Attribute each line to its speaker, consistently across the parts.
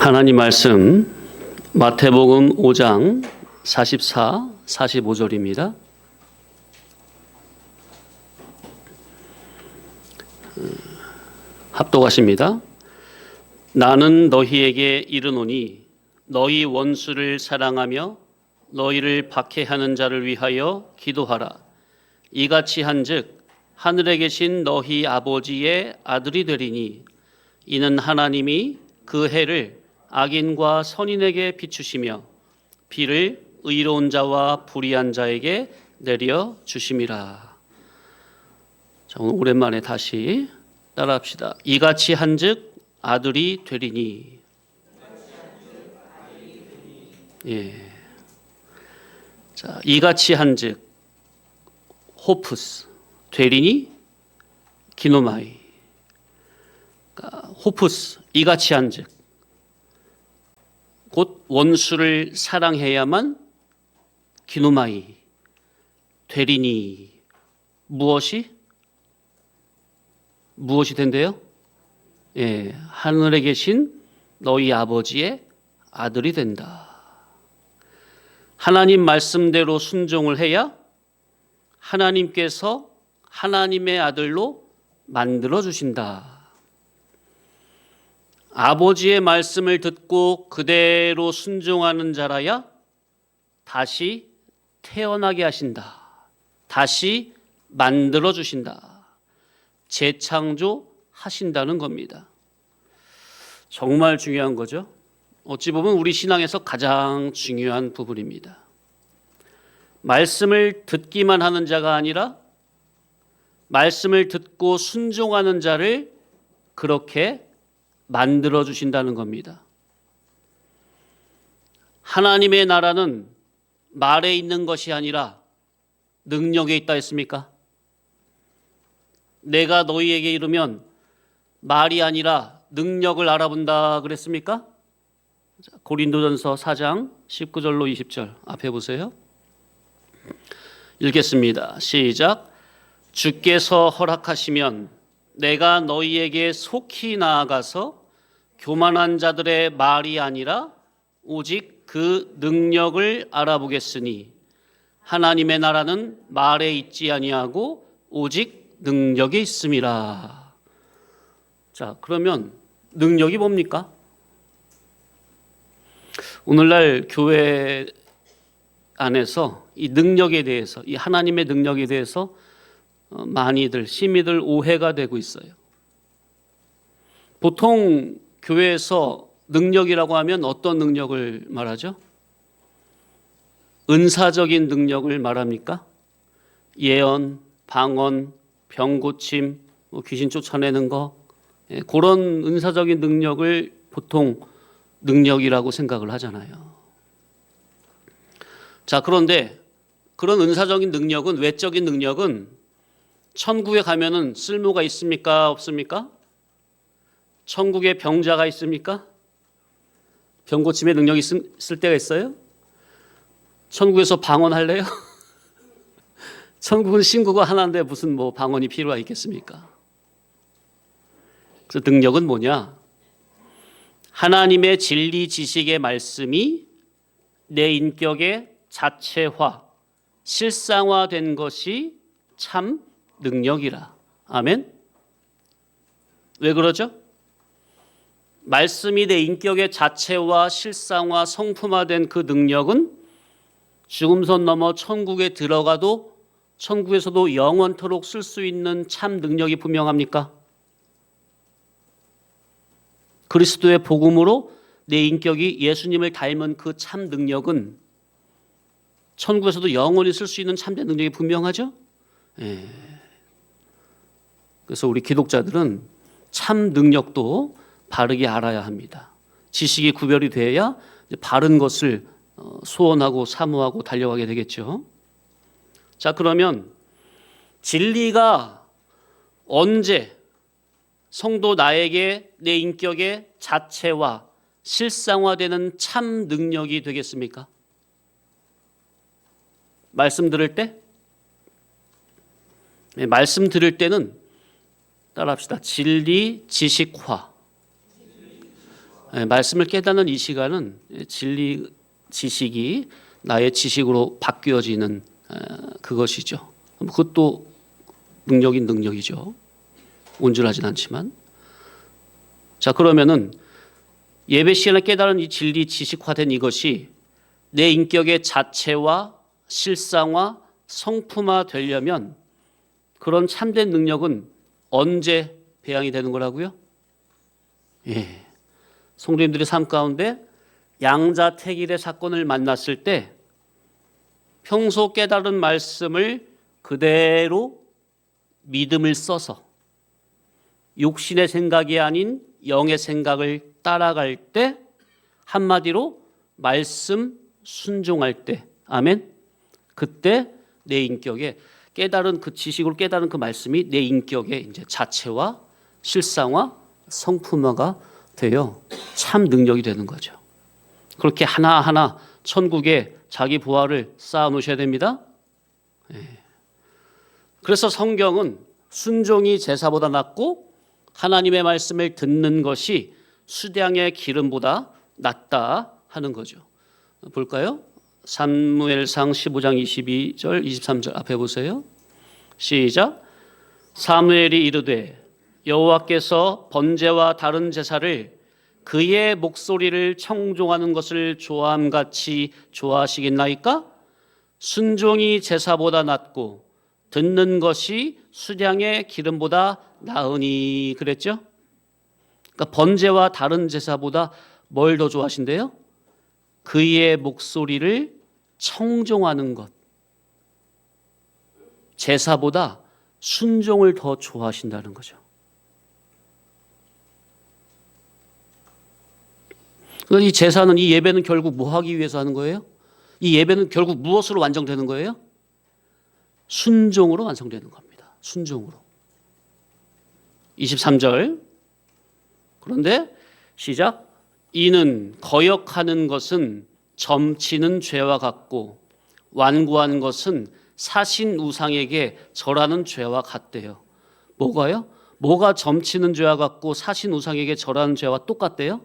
Speaker 1: 하나님 말씀 마태복음 5장 44, 45절입니다. 합독하십니다. 나는 너희에게 이르노니 너희 원수를 사랑하며 너희를 박해하는 자를 위하여 기도하라. 이같이 한즉 하늘에 계신 너희 아버지의 아들이 되리니 이는 하나님이 그 해를 악인과 선인에게 비추시며 비를 의로운 자와 불의한 자에게 내려 주심이라. 자, 오늘 오랜만에 다시 따라합시다. 이같이 한즉 아들이 되리니. 예. 자, 이같이 한즉 호프스 되리니 기노마이. 그러니까 호프스 이같이 한즉 곧 원수를 사랑해야만 기노마이 되리니 무엇이 된대요? 예, 하늘에 계신 너희 아버지의 아들이 된다. 하나님 말씀대로 순종을 해야 하나님께서 하나님의 아들로 만들어 주신다. 아버지의 말씀을 듣고 그대로 순종하는 자라야 다시 태어나게 하신다. 다시 만들어 주신다. 재창조하신다는 겁니다. 정말 중요한 거죠. 어찌 보면 우리 신앙에서 가장 중요한 부분입니다. 말씀을 듣기만 하는 자가 아니라 말씀을 듣고 순종하는 자를 그렇게 만들어 주신다는 겁니다. 하나님의 나라는 말에 있는 것이 아니라 능력에 있다 했습니까? 내가 너희에게 이르면 말이 아니라 능력을 알아본다 그랬습니까? 고린도전서 4장 19절로 20절 앞에 보세요. 읽겠습니다. 시작. 주께서 허락하시면 내가 너희에게 속히 나아가서 교만한 자들의 말이 아니라 오직 그 능력을 알아보겠으니 하나님의 나라는 말에 있지 아니하고 오직 능력에 있음이라. 자, 그러면 능력이 뭡니까? 오늘날 교회 안에서 이 능력에 대해서, 이 하나님의 능력에 대해서 많이들 심히들 오해가 되고 있어요. 보통 교회에서 능력이라고 하면 어떤 능력을 말하죠? 은사적인 능력을 말합니까? 예언, 방언, 병 고침, 귀신 쫓아내는 거, 그런 은사적인 능력을 보통 능력이라고 생각을 하잖아요. 자, 그런데 그런 은사적인 능력은, 외적인 능력은 천국에 가면은 쓸모가 있습니까? 없습니까? 천국에 병자가 있습니까? 병 고침의 능력이 있을 때가 있어요? 천국에서 방언할래요? 천국은 신구가 하나인데 무슨 방언이 필요가 있겠습니까? 그래서 능력은 뭐냐? 하나님의 진리 지식의 말씀이 내 인격의 자체화, 실상화된 것이 참 능력이라. 아멘? 왜 그러죠? 말씀이 내 인격의 자체와 실상화, 성품화된 그 능력은 죽음선 넘어 천국에 들어가도 천국에서도 영원토록 쓸 수 있는 참 능력이 분명합니까? 그리스도의 복음으로 내 인격이 예수님을 닮은 그 참 능력은 천국에서도 영원히 쓸 수 있는 참된 능력이 분명하죠? 예. 그래서 우리 기독자들은 참 능력도 바르게 알아야 합니다. 지식이 구별이 돼야 바른 것을 소원하고 사모하고 달려가게 되겠죠. 자, 그러면 진리가 언제 성도 나에게 내 인격의 자체와 실상화되는 참 능력이 되겠습니까? 말씀 들을 때? 말씀 들을 때는 따라합시다. 진리 지식화. 말씀을 깨닫는 이 시간은 진리 지식이 나의 지식으로 바뀌어지는 그것이죠. 그것도 능력인 능력이죠. 온전하진 않지만. 자, 그러면은 예배 시간에 깨달은 이 진리 지식화된 이것이 내 인격의 자체와 실상화, 성품화 되려면 그런 참된 능력은 언제 배양이 되는 거라고요? 예. 성도님들의 삶 가운데 양자택일의 사건을 만났을 때 평소 깨달은 말씀을 그대로 믿음을 써서 육신의 생각이 아닌 영의 생각을 따라갈 때, 한마디로 말씀 순종할 때, 아멘. 그때 내 인격에 깨달은 그 지식으로 깨달은 그 말씀이 내 인격의 이제 자체와 실상화, 성품화가 되어 참 능력이 되는 거죠. 그렇게 하나하나 천국에 자기 부활을 쌓아 놓으셔야 됩니다. 그래서 성경은 순종이 제사보다 낫고 하나님의 말씀을 듣는 것이 수량의 기름보다 낫다 하는 거죠. 볼까요? 사무엘상 15장 22절 23절 앞에 보세요. 시작. 사무엘이 이르되 여호와께서 번제와 다른 제사를 그의 목소리를 청종하는 것을 좋아함같이 좋아하시겠나이까? 순종이 제사보다 낫고 듣는 것이 수량의 기름보다 나으니 그랬죠? 그러니까 번제와 다른 제사보다 뭘 더 좋아하신대요? 그의 목소리를 청종하는 것. 제사보다 순종을 더 좋아하신다는 거죠. 이 제사는, 이 예배는 결국 뭐 하기 위해서 하는 거예요? 이 예배는 결국 무엇으로 완성되는 거예요? 순종으로 완성되는 겁니다. 순종으로. 23절. 그런데 시작. 이는 거역하는 것은 점치는 죄와 같고 완고한 것은 사신 우상에게 절하는 죄와 같대요. 뭐가요? 뭐가 점치는 죄와 같고 사신 우상에게 절하는 죄와 똑같대요?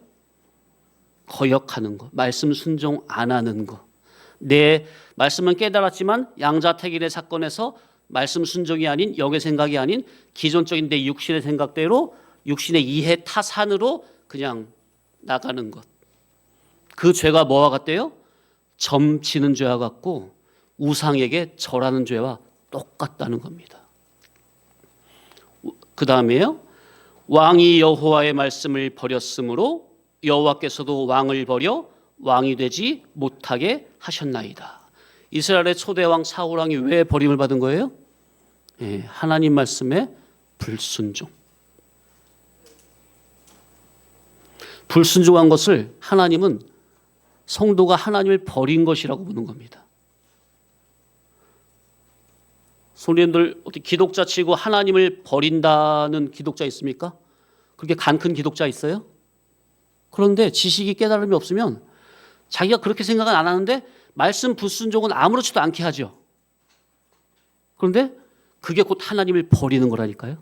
Speaker 1: 거역하는 것, 말씀 순종 안 하는 것. 내 말씀은 깨달았지만 양자택일의 사건에서 말씀 순종이 아닌, 영의 생각이 아닌 기존적인 내 육신의 생각대로 육신의 이해 타산으로 그냥 나가는 것. 그 죄가 뭐와 같대요? 점치는 죄와 같고 우상에게 절하는 죄와 똑같다는 겁니다. 그 다음에요. 왕이 여호와의 말씀을 버렸으므로 여호와께서도 왕을 버려 왕이 되지 못하게 하셨나이다. 이스라엘의 초대 왕 사울 왕이 왜 버림을 받은 거예요? 하나님 말씀에 불순종. 불순종한 것을 하나님은 성도가 하나님을 버린 것이라고 보는 겁니다. 성도님들 어떻게 기독자 치고 하나님을 버린다는 기독자 있습니까? 그렇게 간 큰 기독자 있어요? 그런데 지식이 깨달음이 없으면 자기가 그렇게 생각은 안 하는데 말씀 불순종은 아무렇지도 않게 하죠. 그런데 그게 곧 하나님을 버리는 거라니까요.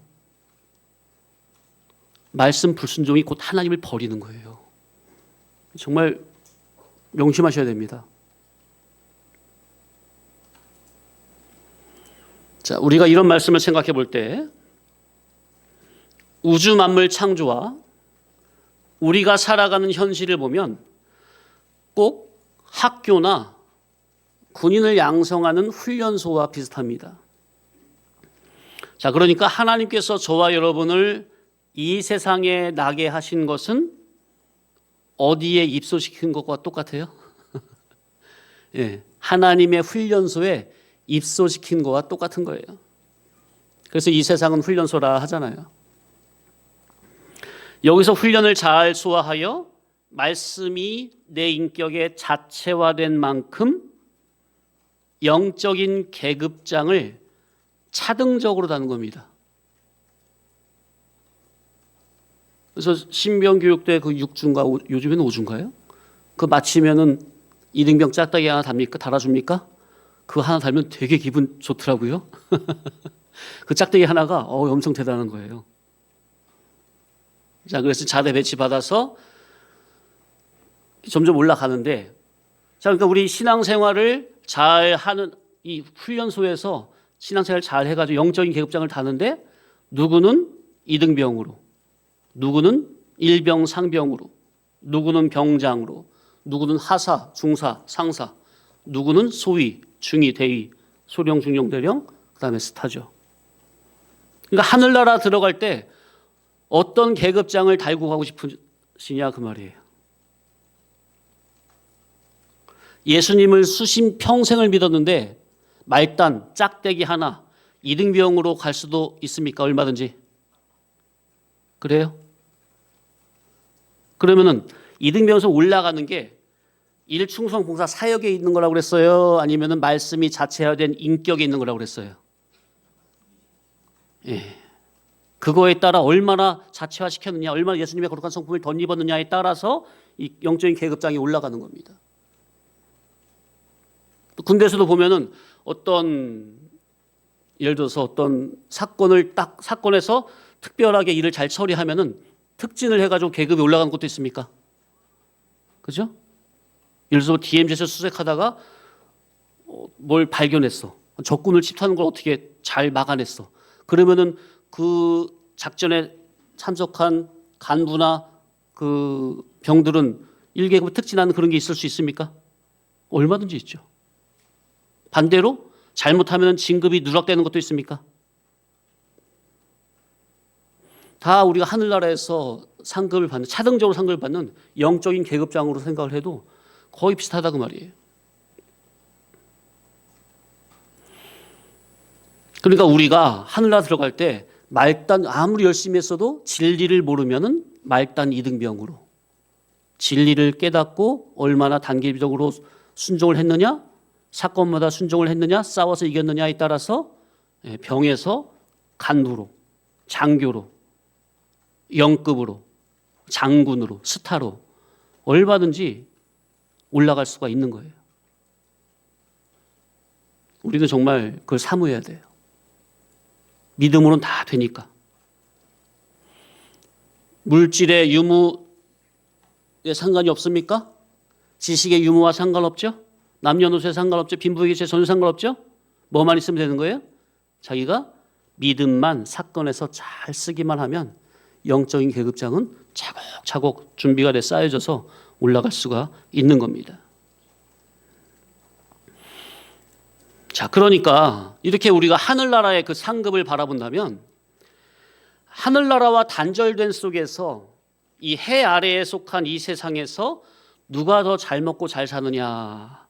Speaker 1: 말씀 불순종이 곧 하나님을 버리는 거예요. 정말 명심하셔야 됩니다. 자, 우리가 이런 말씀을 생각해 볼 때 우주 만물 창조와 우리가 살아가는 현실을 보면 꼭 학교나 군인을 양성하는 훈련소와 비슷합니다. 자, 그러니까 하나님께서 저와 여러분을 이 세상에 나게 하신 것은 어디에 입소시킨 것과 똑같아요? 예, 하나님의 훈련소에 입소시킨 것과 똑같은 거예요. 그래서 이 세상은 훈련소라 하잖아요. 여기서 훈련을 잘 소화하여 말씀이 내 인격에 자체화된 만큼 영적인 계급장을 차등적으로 다는 겁니다. 그래서 신병교육대 그 6주인가 요즘에는 5주인가요? 그 마치면은 이등병 짝다기 하나 달아줍니까? 그거 하나 달면 되게 기분 좋더라고요. 그 짝대기 하나가 엄청 대단한 거예요. 자, 그래서 자대 배치 받아서 점점 올라가는데, 자, 그러니까 우리 신앙생활을 잘 하는 이 훈련소에서 신앙생활 잘 해가지고 영적인 계급장을 다는데, 누구는 이등병으로, 누구는 일병 상병으로, 누구는 병장으로, 누구는 하사, 중사, 상사, 누구는 소위, 중위, 대위, 소령, 중령, 대령, 그다음에 스타죠. 그러니까 하늘나라 들어갈 때 어떤 계급장을 달고 가고 싶으시냐 그 말이에요. 예수님을 수십 평생을 믿었는데 말단, 짝대기 하나, 이등병으로 갈 수도 있습니까? 얼마든지. 그래요? 그러면은 이등병에서 올라가는 게 일충성 봉사 사역에 있는 거라고 그랬어요? 아니면은 말씀이 자체화된 인격에 있는 거라고 그랬어요? 예. 그거에 따라 얼마나 자체화 시켰느냐, 얼마나 예수님의 거룩한 성품을 덧입었느냐에 따라서 이 영적인 계급장이 올라가는 겁니다. 군대에서도 보면은 어떤 예를 들어서 어떤 사건에서 특별하게 일을 잘 처리하면은 특진을 해가지고 계급이 올라가는 것도 있습니까? 그죠? 예를 들어서 DMZ에서 수색하다가 뭘 발견했어. 적군을 집타는 걸 어떻게 잘 막아냈어. 그러면은 그 작전에 참석한 간부나 그 병들은 1계급 특진하는 그런 게 있을 수 있습니까? 얼마든지 있죠. 반대로 잘못하면 진급이 누락되는 것도 있습니까? 다 우리가 하늘나라에서 상급을 받는, 차등적으로 상급을 받는 영적인 계급장으로 생각을 해도 거의 비슷하다 그 말이에요. 그러니까 우리가 하늘나라 들어갈 때 말단 아무리 열심히 했어도 진리를 모르면은 말단 이등병으로, 진리를 깨닫고 얼마나 단계적으로 순종을 했느냐, 사건마다 순종을 했느냐, 싸워서 이겼느냐에 따라서 병에서 간부로, 장교로, 영급으로, 장군으로, 스타로 얼마든지 올라갈 수가 있는 거예요. 우리는 정말 그걸 사모해야 돼요. 믿음으로는 다 되니까. 물질의 유무에 상관이 없습니까? 지식의 유무와 상관없죠? 남녀노소에 상관없죠? 빈부격차에 전혀 상관없죠? 뭐만 있으면 되는 거예요? 자기가 믿음만 사건에서 잘 쓰기만 하면 영적인 계급장은 차곡차곡 준비가 돼 쌓여져서 올라갈 수가 있는 겁니다. 자, 그러니까 이렇게 우리가 하늘나라의 그 상급을 바라본다면 하늘나라와 단절된 속에서 이 해 아래에 속한 이 세상에서 누가 더 잘 먹고 잘 사느냐,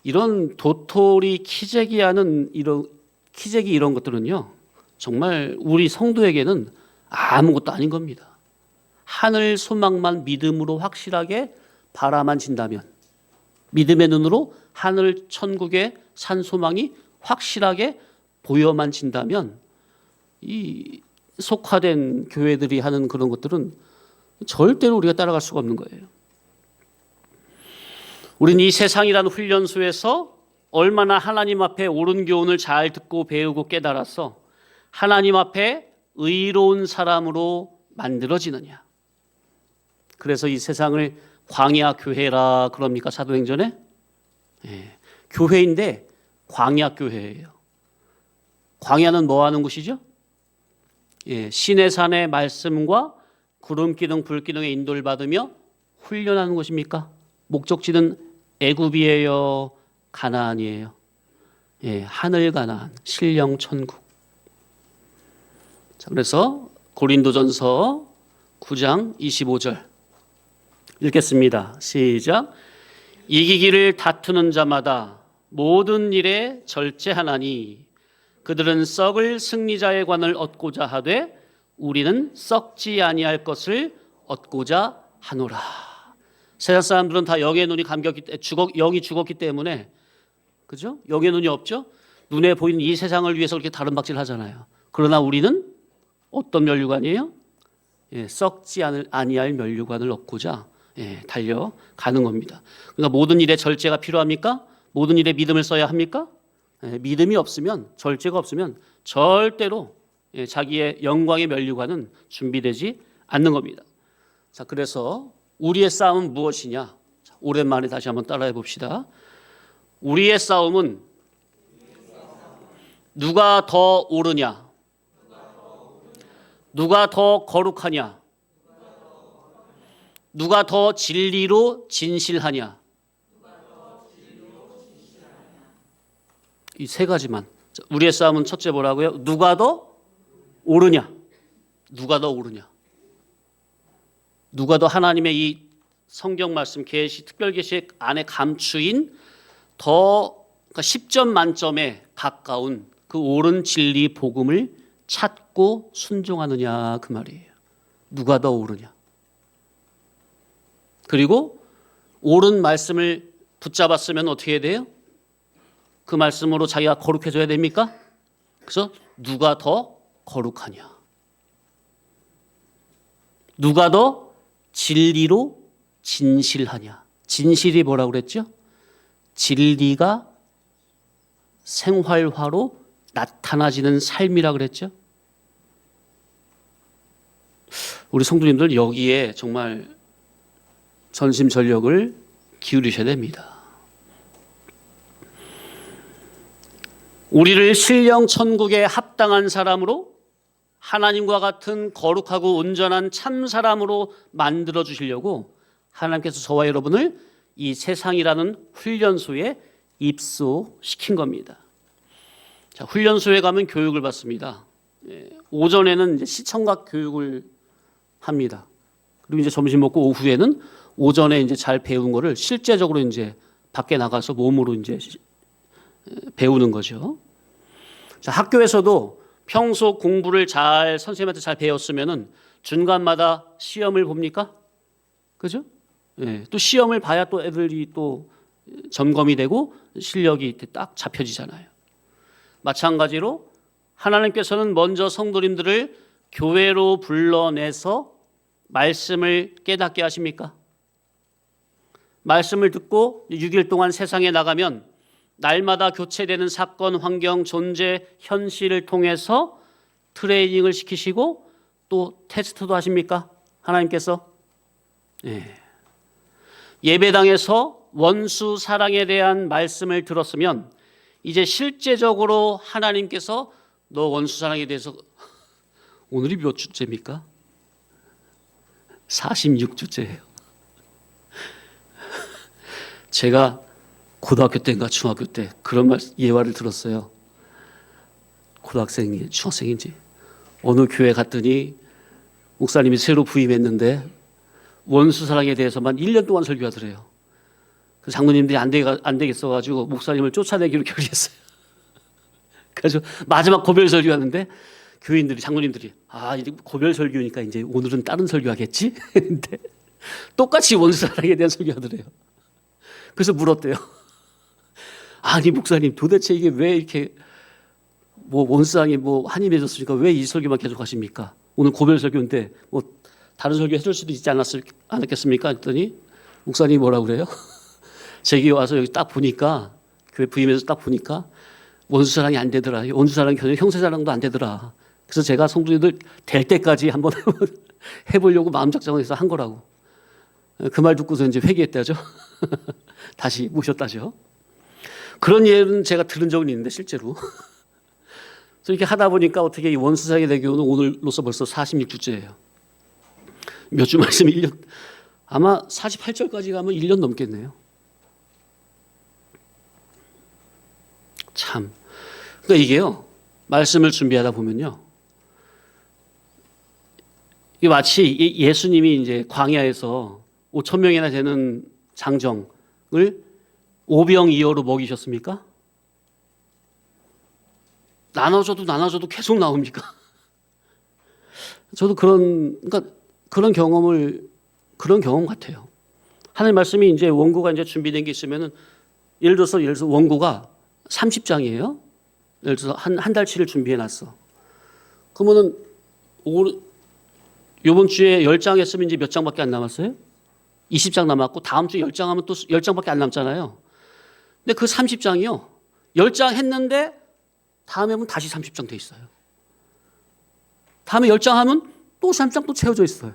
Speaker 1: 이런 도토리 키재기 이런 것들은요 정말 우리 성도에게는 아무것도 아닌 겁니다. 하늘 소망만 믿음으로 확실하게 바라만진다면, 믿음의 눈으로 하늘 천국의 산 소망이 확실하게 보여만 진다면 이 속화된 교회들이 하는 그런 것들은 절대로 우리가 따라갈 수가 없는 거예요. 우리는 이 세상이라는 훈련소에서 얼마나 하나님 앞에 옳은 교훈을 잘 듣고 배우고 깨달아서 하나님 앞에 의로운 사람으로 만들어지느냐. 그래서 이 세상을 광야 교회라 그럽니까? 사도행전에? 예, 교회인데 광야 교회예요. 광야는 뭐 하는 곳이죠? 예, 시내산의 말씀과 구름기둥 불기둥의 인도를 받으며 훈련하는 곳입니까? 목적지는 애굽이에요, 가나안이에요? 예, 하늘 가나안, 신령 천국. 자, 그래서 고린도전서 9장 25절 읽겠습니다. 시작. 이기기를 다투는 자마다 모든 일에 절제하나니 그들은 썩을 승리자의 관을 얻고자 하되 우리는 썩지 아니할 것을 얻고자 하노라. 세상 사람들은 다 영의 눈이 영이 죽었기 때문에, 그죠? 영의 눈이 없죠? 눈에 보이는 이 세상을 위해서 그렇게 다른 하잖아요. 그러나 우리는 어떤 면류관이에요? 예, 썩지 아니할 면류관을 얻고자 달려가는 겁니다. 그러니까 모든 일에 절제가 필요합니까? 모든 일에 믿음을 써야 합니까? 믿음이 없으면, 절제가 없으면 절대로 자기의 영광의 면류관은 준비되지 않는 겁니다. 자, 그래서 우리의 싸움은 무엇이냐? 오랜만에 다시 한번 따라해 봅시다. 우리의 싸움은 누가 더 옳으냐? 누가 더 거룩하냐? 누가 더 진리로 진실하냐? 이 세 가지만. 우리의 싸움은 첫째 뭐라고요? 누가 더 옳으냐? 누가 더 옳으냐? 누가 더 하나님의 이 성경 말씀 계시 특별 계시 안에 감추인 더 그러니까 10점 만점에 가까운 그 옳은 진리 복음을 찾고 순종하느냐 그 말이에요. 누가 더 옳으냐? 그리고 옳은 말씀을 붙잡았으면 어떻게 해야 돼요? 그 말씀으로 자기가 거룩해져야 됩니까? 그래서 누가 더 거룩하냐? 누가 더 진리로 진실하냐? 진실이 뭐라고 그랬죠? 진리가 생활화로 나타나지는 삶이라고 그랬죠? 우리 성도님들 여기에 정말 전심전력을 기울이셔야 됩니다. 우리를 신령 천국에 합당한 사람으로 하나님과 같은 거룩하고 온전한 참 사람으로 만들어 주시려고 하나님께서 저와 여러분을 이 세상이라는 훈련소에 입소시킨 겁니다. 자, 훈련소에 가면 교육을 받습니다. 오전에는 이제 시청각 교육을 합니다. 그리고 이제 점심 먹고 오후에는 오전에 이제 잘 배운 거를 실제적으로 이제 밖에 나가서 몸으로 이제 배우는 거죠. 자, 학교에서도 평소 공부를 잘 선생님한테 잘 배웠으면은 중간마다 시험을 봅니까? 그죠? 예, 또 시험을 봐야 또 애들이 또 점검이 되고 실력이 딱 잡혀지잖아요. 마찬가지로 하나님께서는 먼저 성도님들을 교회로 불러내서 말씀을 깨닫게 하십니까? 말씀을 듣고 6일 동안 세상에 나가면 날마다 교체되는 사건, 환경, 존재, 현실을 통해서 트레이닝을 시키시고 또 테스트도 하십니까? 하나님께서? 네. 예배당에서 원수 사랑에 대한 말씀을 들었으면 이제 실제적으로 하나님께서 너 원수 사랑에 대해서 오늘이 몇 주째입니까? 46주째예요. 제가 고등학교 때인가 중학교 때 그런 예화를 들었어요. 고등학생이 중학생인지 어느 교회 갔더니 목사님이 새로 부임했는데 원수 사랑에 대해서만 1년 동안 설교하더래요. 그 장로님들이 안 되겠어가지고 목사님을 쫓아내기로 결의했어요. 그래서 마지막 고별 설교하는데 교인들이 장로님들이 이제 고별 설교니까 이제 오늘은 다른 설교하겠지 했는데 똑같이 원수 사랑에 대한 설교하더래요. 그래서 물었대요. 아니 목사님 도대체 이게 왜 이렇게 뭐 원수사랑이 뭐 한이 맺었으니까 왜 이 설교만 계속 하십니까? 오늘 고별 설교인데 뭐 다른 설교 해줄 수도 있지 않았겠습니까? 했더니 목사님이 뭐라고 그래요? 제게 와서 여기 딱 보니까 교회 부임해서 딱 보니까 원수사랑이 안 되더라. 원수사랑이 형제사랑도 안 되더라. 그래서 제가 성도님들 될 때까지 한번 해보려고 마음 작정해서 한 거라고. 그 말 듣고서 이제 회개했다죠. 다시 모셨다죠. 그런 예는 제가 들은 적은 있는데 실제로. 그래서 이렇게 하다 보니까 어떻게 이 원수사랑의 대교는 오늘로서 벌써 46주째예요. 몇 주 말씀 1년, 아마 48절까지 가면 1년 넘겠네요. 참. 그러니까 이게요, 말씀을 준비하다 보면요, 이게 마치 예수님이 이제 광야에서 5,000명이나 되는 장정을 오병이어로 먹이셨습니까? 나눠줘도 계속 나옵니까? 저도 그런 경험 같아요. 하나님 말씀이 이제 원고가 이제 준비된 게 있으면은 예를 들어서 원고가 30장이에요. 예를 들어서 한 달치를 준비해 놨어. 그러면은 이번 주에 10장 했으면 이제 몇 장밖에 안 남았어요? 20장 남았고 다음 주에 10장 하면 또 10장밖에 안 남잖아요. 근데 그 30장이요. 10장 했는데 다음에 하면 다시 30장 돼 있어요. 다음에 10장 하면 또 30장 또 채워져 있어요.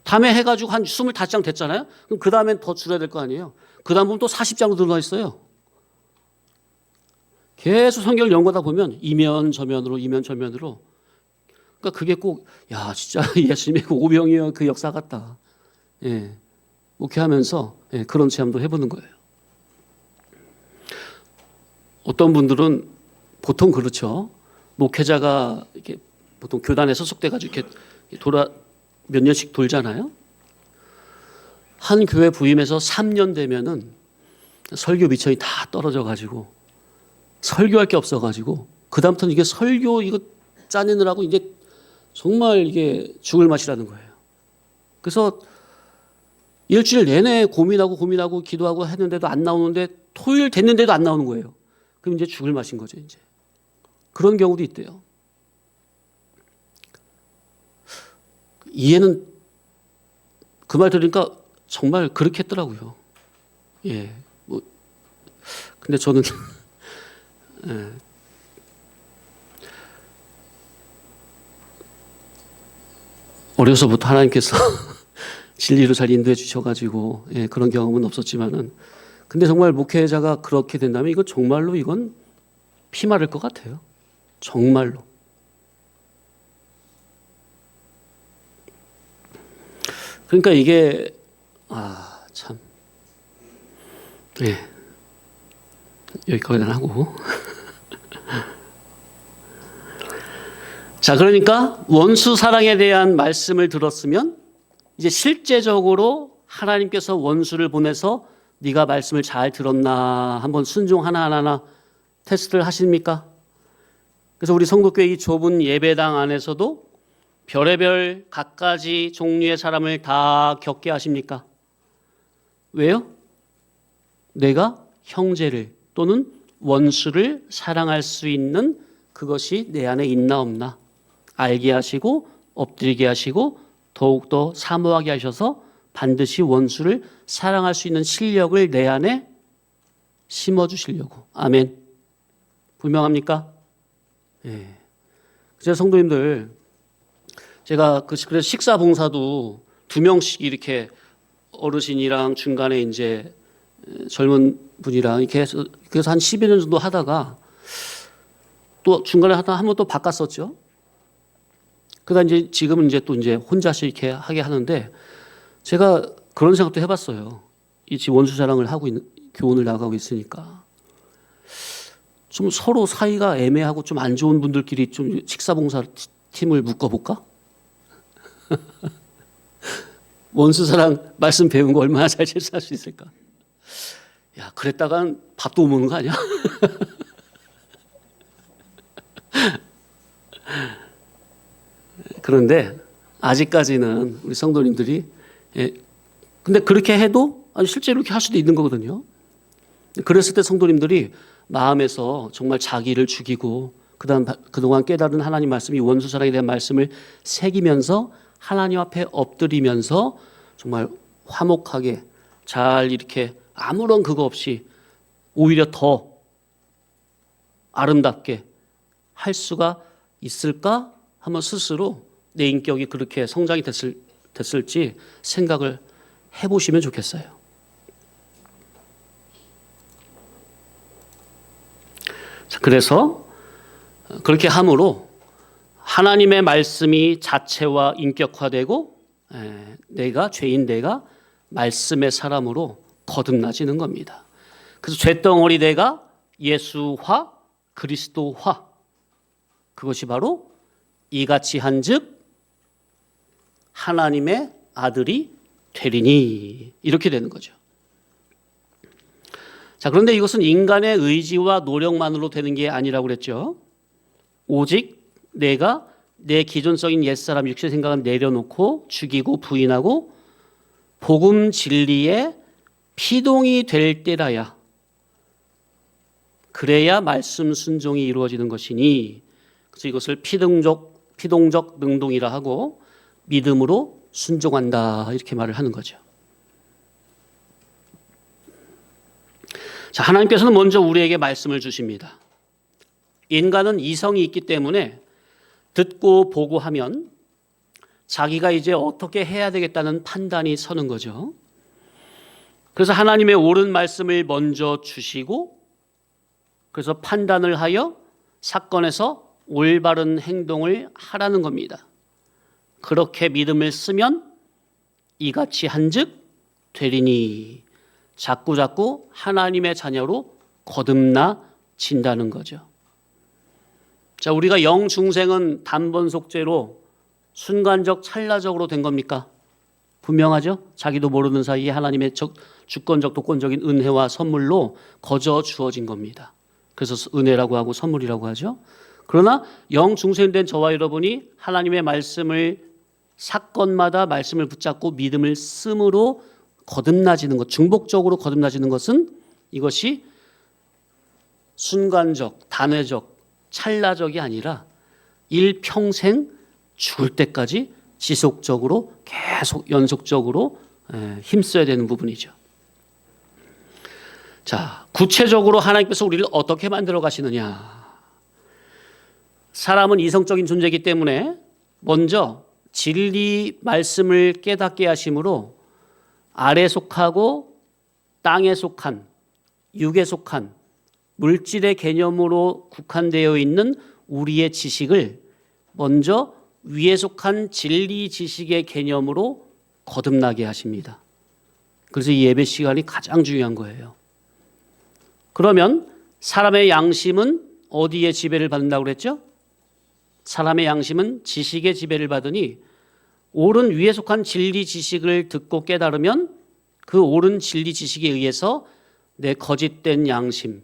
Speaker 1: 다음에 해가지고 한 25장 됐잖아요. 그럼 그 다음엔 더 줄여야 될 거 아니에요. 그 다음 보면 또 40장으로 들어가 있어요. 계속 성경을 연구하다 보면 이면 저면으로 이면 저면으로. 그러니까 그게 꼭 야 진짜 예수님의 그 오병이어 그 역사 같다. 예, 목회하면서 그런 체험도 해보는 거예요. 어떤 분들은 보통 그렇죠. 목회자가 이렇게 보통 교단에 소속돼가지고 이렇게 몇 년씩 돌잖아요. 한 교회 부임해서 3년 되면은 설교 미천이 다 떨어져가지고 설교할 게 없어가지고 그 다음부터는 이게 설교 이거 짜내느라고 이제 정말 이게 죽을 맛이라는 거예요. 그래서 일주일 내내 고민하고 기도하고 했는데도 안 나오는데 토요일 됐는데도 안 나오는 거예요. 그럼 이제 죽을 맛인 거죠, 이제. 그런 경우도 있대요. 이해는 그 말 들으니까 정말 그렇게 했더라고요. 예. 뭐 근데 저는 예. 어려서부터 하나님께서 진리로 잘 인도해 주셔가지고 그런 경험은 없었지만은 근데 정말 목회자가 그렇게 된다면 이건 정말로 이건 피 마를 것 같아요. 정말로. 그러니까 이게 참 여기까지는 하고 자, 그러니까 원수 사랑에 대한 말씀을 들었으면 이제 실제적으로 하나님께서 원수를 보내서 네가 말씀을 잘 들었나 한번 순종 하나하나 테스트를 하십니까? 그래서 우리 성도교회 이 좁은 예배당 안에서도 별의별 갖가지 종류의 사람을 다 겪게 하십니까? 왜요? 내가 형제를 또는 원수를 사랑할 수 있는 그것이 내 안에 있나 없나 알게 하시고 엎드리게 하시고 더욱더 사모하게 하셔서 반드시 원수를 사랑할 수 있는 실력을 내 안에 심어주시려고. 아멘. 분명합니까? 예. 그래서 성도님들 제가 그래서 식사 봉사도 2명씩 이렇게 어르신이랑 중간에 이제 젊은 분이랑 이렇게 해서 그래서 한 10여 년 정도 하다가 또 중간에 하다 한 번 또 바꿨었죠. 그러다 이제 지금은 이제 또 이제 혼자서 이렇게 하게 하는데 제가 그런 생각도 해봤어요. 이 지금 원수 자랑을 하고 있는 교훈을 나가고 있으니까 좀 서로 사이가 애매하고 좀 안 좋은 분들끼리 좀 식사봉사 팀을 묶어볼까? 원수 사랑 말씀 배운 거 얼마나 잘 실수할 수 있을까? 야, 그랬다간 밥도 못 먹는 거 아니야? 그런데 아직까지는 우리 성도님들이 근데 그렇게 해도 실제로 이렇게 할 수도 있는 거거든요. 그랬을 때 성도님들이 마음에서 정말 자기를 죽이고 그동안 깨달은 하나님 말씀이 원수 사랑에 대한 말씀을 새기면서 하나님 앞에 엎드리면서 정말 화목하게 잘 이렇게 아무런 그거 없이 오히려 더 아름답게 할 수가 있을까? 한번 스스로 내 인격이 그렇게 성장이 됐을지 생각을 해보시면 좋겠어요. 자, 그래서 그렇게 함으로 하나님의 말씀이 자체와 인격화되고 내가 말씀의 사람으로 거듭나지는 겁니다. 그래서 쇳덩어리 내가 예수화 그리스도화 그것이 바로 이같이 한즉 하나님의 아들이 되리니 이렇게 되는 거죠. 자, 그런데 이것은 인간의 의지와 노력만으로 되는 게 아니라고 그랬죠. 오직 내가 내 기존적인 옛사람 육신의 생각은 내려놓고 죽이고 부인하고 복음 진리에 피동이 될 때라야 그래야 말씀 순종이 이루어지는 것이니 그래서 이것을 피동적 능동이라 하고 믿음으로 순종한다 이렇게 말을 하는 거죠. 자, 하나님께서는 먼저 우리에게 말씀을 주십니다. 인간은 이성이 있기 때문에 듣고 보고 하면 자기가 이제 어떻게 해야 되겠다는 판단이 서는 거죠. 그래서 하나님의 옳은 말씀을 먼저 주시고, 그래서 판단을 하여 사건에서 올바른 행동을 하라는 겁니다. 그렇게 믿음을 쓰면 이같이 한즉 되리니, 자꾸자꾸 하나님의 자녀로 거듭나진다는 거죠. 자, 우리가 영중생은 단번 속죄로 순간적 찰나적으로 된 겁니까? 분명하죠? 자기도 모르는 사이에 하나님의 주권적 독권적인 은혜와 선물로 거저 주어진 겁니다. 그래서 은혜라고 하고 선물이라고 하죠. 그러나 영중생된 저와 여러분이 하나님의 말씀을 사건마다 말씀을 붙잡고 믿음을 쓰므로 거듭나지는 것, 중복적으로 거듭나지는 것은 이것이 순간적, 단회적, 찰나적이 아니라 일평생 죽을 때까지 지속적으로 계속 연속적으로 힘써야 되는 부분이죠. 자, 구체적으로 하나님께서 우리를 어떻게 만들어 가시느냐. 사람은 이성적인 존재이기 때문에 먼저 진리 말씀을 깨닫게 하심으로 아래에 속하고 땅에 속한, 육에 속한 물질의 개념으로 국한되어 있는 우리의 지식을 먼저 위에 속한 진리 지식의 개념으로 거듭나게 하십니다. 그래서 이 예배 시간이 가장 중요한 거예요. 그러면 사람의 양심은 어디에 지배를 받는다고 그랬죠? 사람의 양심은 지식의 지배를 받으니 옳은 위에 속한 진리 지식을 듣고 깨달으면 그 옳은 진리 지식에 의해서 내 거짓된 양심,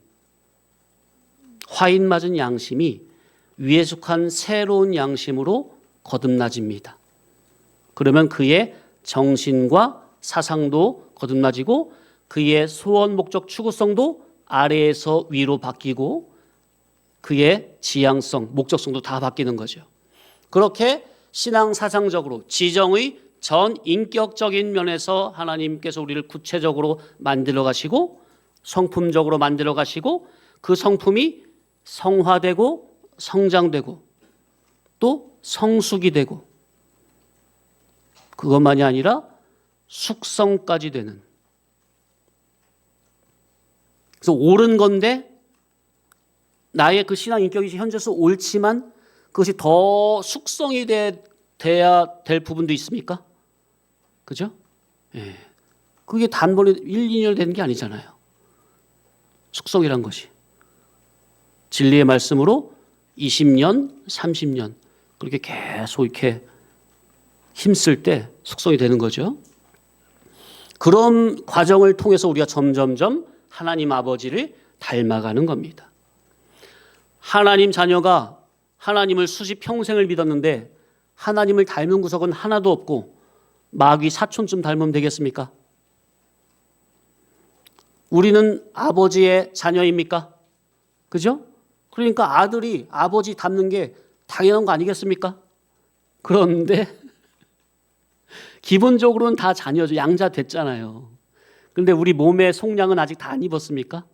Speaker 1: 화인 맞은 양심이 위에 속한 새로운 양심으로 거듭나집니다. 그러면 그의 정신과 사상도 거듭나지고 그의 소원, 목적, 추구성도 아래에서 위로 바뀌고 그의 지향성, 목적성도 다 바뀌는 거죠. 그렇게 신앙 사상적으로 지정의 전 인격적인 면에서 하나님께서 우리를 구체적으로 만들어 가시고 성품적으로 만들어 가시고 그 성품이 성화되고 성장되고 또 성숙이 되고 그것만이 아니라 숙성까지 되는, 그래서 옳은 건데 나의 그 신앙 인격이 현재서 옳지만 그것이 더 숙성이 돼야 될 부분도 있습니까? 그죠? 예. 그게 단번에 1, 2년 되는 게 아니잖아요. 숙성이란 것이. 진리의 말씀으로 20년, 30년 그렇게 계속 이렇게 힘쓸 때 숙성이 되는 거죠. 그런 과정을 통해서 우리가 점점점 하나님 아버지를 닮아가는 겁니다. 하나님 자녀가 하나님을 수십 평생을 믿었는데 하나님을 닮은 구석은 하나도 없고 마귀 사촌쯤 닮으면 되겠습니까? 우리는 아버지의 자녀입니까? 그죠? 그러니까 아들이 아버지 닮는 게 당연한 거 아니겠습니까? 그런데 기본적으로는 다 자녀죠. 양자 됐잖아요. 그런데 우리 몸의 속량은 아직 다 안 입었습니까?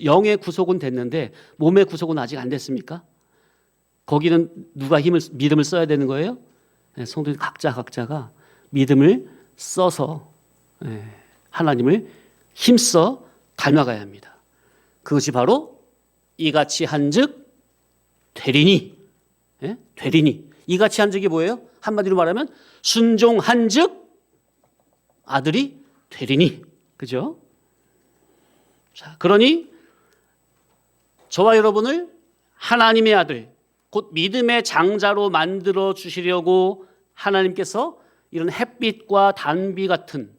Speaker 1: 영의 구속은 됐는데 몸의 구속은 아직 안 됐습니까? 거기는 누가 믿음을 써야 되는 거예요? 네, 성도들 각자가 믿음을 써서 하나님을 힘써 닮아가야 합니다. 그것이 바로 이같이 한즉 되리니. 되리니. 이같이 한즉이 뭐예요? 한마디로 말하면 순종한즉 아들이 되리니. 그죠? 자, 그러니 저와 여러분을 하나님의 아들, 곧 믿음의 장자로 만들어 주시려고 하나님께서 이런 햇빛과 단비 같은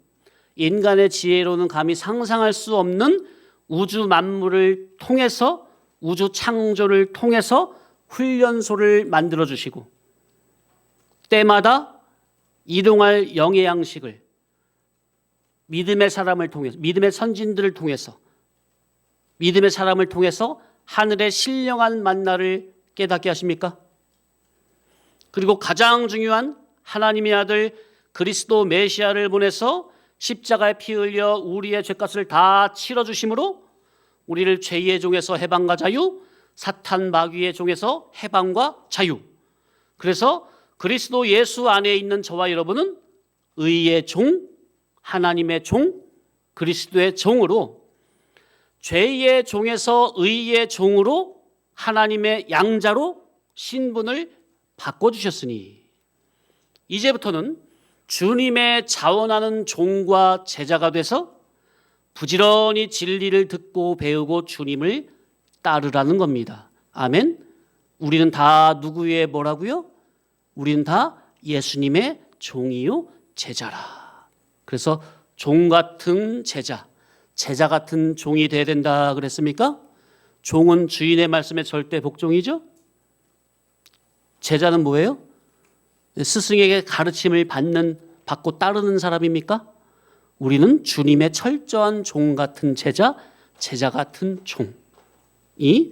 Speaker 1: 인간의 지혜로는 감히 상상할 수 없는 우주 만물을 통해서, 우주 창조를 통해서 훈련소를 만들어 주시고 때마다 이동할 영의 양식을 믿음의 사람을 통해서, 믿음의 선진들을 통해서, 믿음의 사람을 통해서 하늘의 신령한 만나를 깨닫게 하십니까? 그리고 가장 중요한 하나님의 아들 그리스도 메시아를 보내서 십자가에 피 흘려 우리의 죄값을 다 치러주심으로 우리를 죄의 종에서 해방과 자유, 사탄 마귀의 종에서 해방과 자유, 그래서 그리스도 예수 안에 있는 저와 여러분은 의의 종, 하나님의 종, 그리스도의 종으로 죄의 종에서 의의 종으로 하나님의 양자로 신분을 바꿔주셨으니 이제부터는 주님의 자원하는 종과 제자가 돼서 부지런히 진리를 듣고 배우고 주님을 따르라는 겁니다. 아멘. 우리는 다 누구의 뭐라고요? 우리는 다 예수님의 종이요 제자라. 그래서 종 같은 제자, 제자 같은 종이 돼야 된다 그랬습니까? 종은 주인의 말씀에 절대 복종이죠. 제자는 뭐예요? 스승에게 가르침을 받고 따르는 사람입니까? 우리는 주님의 철저한 종 같은 제자, 제자 같은 종이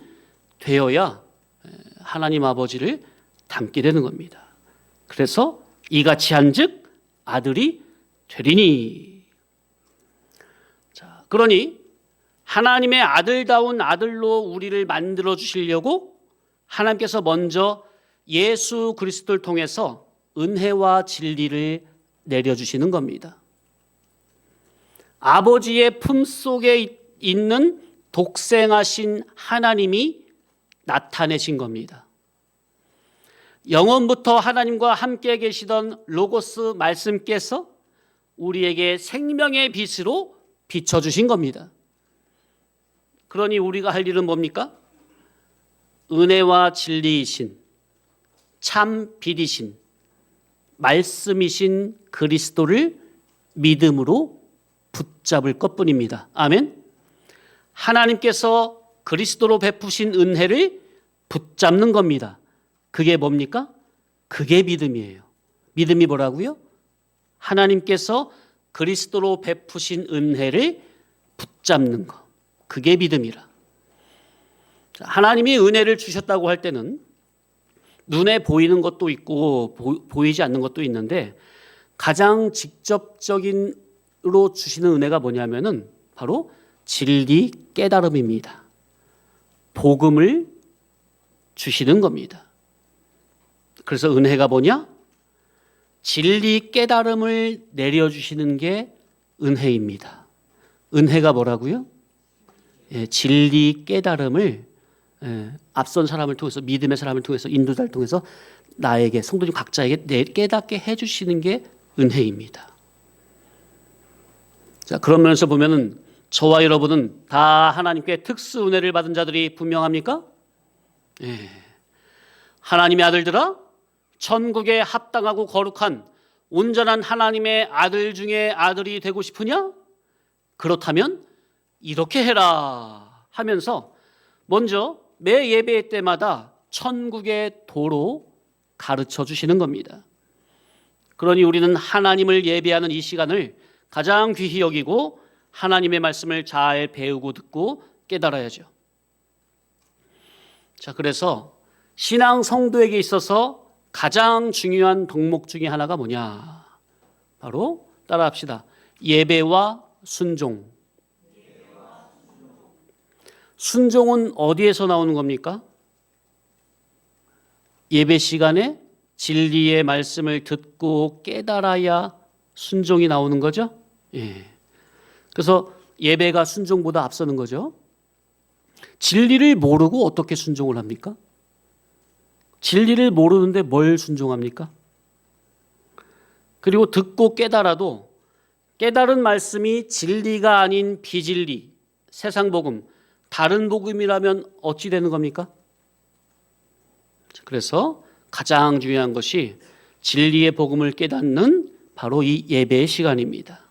Speaker 1: 되어야 하나님 아버지를 닮게 되는 겁니다. 그래서 이같이 한즉 아들이 되리니. 자, 그러니 하나님의 아들다운 아들로 우리를 만들어 주시려고 하나님께서 먼저 예수 그리스도를 통해서 은혜와 진리를 내려주시는 겁니다. 아버지의 품속에 있는 독생하신 하나님이 나타내신 겁니다. 영원부터 하나님과 함께 계시던 로고스 말씀께서 우리에게 생명의 빛으로 비춰주신 겁니다. 그러니 우리가 할 일은 뭡니까? 은혜와 진리이신 참 빛이신 말씀이신 그리스도를 믿음으로 붙잡을 것뿐입니다. 아멘. 하나님께서 그리스도로 베푸신 은혜를 붙잡는 겁니다. 그게 뭡니까? 그게 믿음이에요. 믿음이 뭐라고요? 하나님께서 그리스도로 베푸신 은혜를 붙잡는 것. 그게 믿음이라. 하나님이 은혜를 주셨다고 할 때는 눈에 보이는 것도 있고 보이지 않는 것도 있는데 가장 직접적인으로 주시는 은혜가 뭐냐면은 바로 진리 깨달음입니다. 복음을 주시는 겁니다. 그래서 은혜가 뭐냐? 진리 깨달음을 내려주시는 게 은혜입니다. 은혜가 뭐라고요? 진리 깨달음을 앞선 사람을 통해서 믿음의 사람을 통해서 인도자를 통해서 나에게 성도님 각자에게 깨닫게 해주시는 게 은혜입니다. 자, 그런 면에서 보면은 저와 여러분은 다 하나님께 특수 은혜를 받은 자들이 분명합니까? 하나님의 아들들아, 천국에 합당하고 거룩한 온전한 하나님의 아들 중에 아들이 되고 싶으냐? 그렇다면 이렇게 해라 하면서 먼저 매 예배 때마다 천국의 도로 가르쳐 주시는 겁니다. 그러니 우리는 하나님을 예배하는 이 시간을 가장 귀히 여기고 하나님의 말씀을 잘 배우고 듣고 깨달아야죠. 자, 그래서 신앙 성도에게 있어서 가장 중요한 덕목 중에 하나가 뭐냐? 바로 따라합시다. 예배와 순종. 순종은 어디에서 나오는 겁니까? 예배 시간에 진리의 말씀을 듣고 깨달아야 순종이 나오는 거죠. 그래서 예배가 순종보다 앞서는 거죠. 진리를 모르고 어떻게 순종을 합니까? 진리를 모르는데 뭘 순종합니까? 그리고 듣고 깨달아도 깨달은 말씀이 진리가 아닌 비진리, 세상 복음, 다른 복음이라면 어찌 되는 겁니까? 그래서 가장 중요한 것이 진리의 복음을 깨닫는 바로 이 예배의 시간입니다.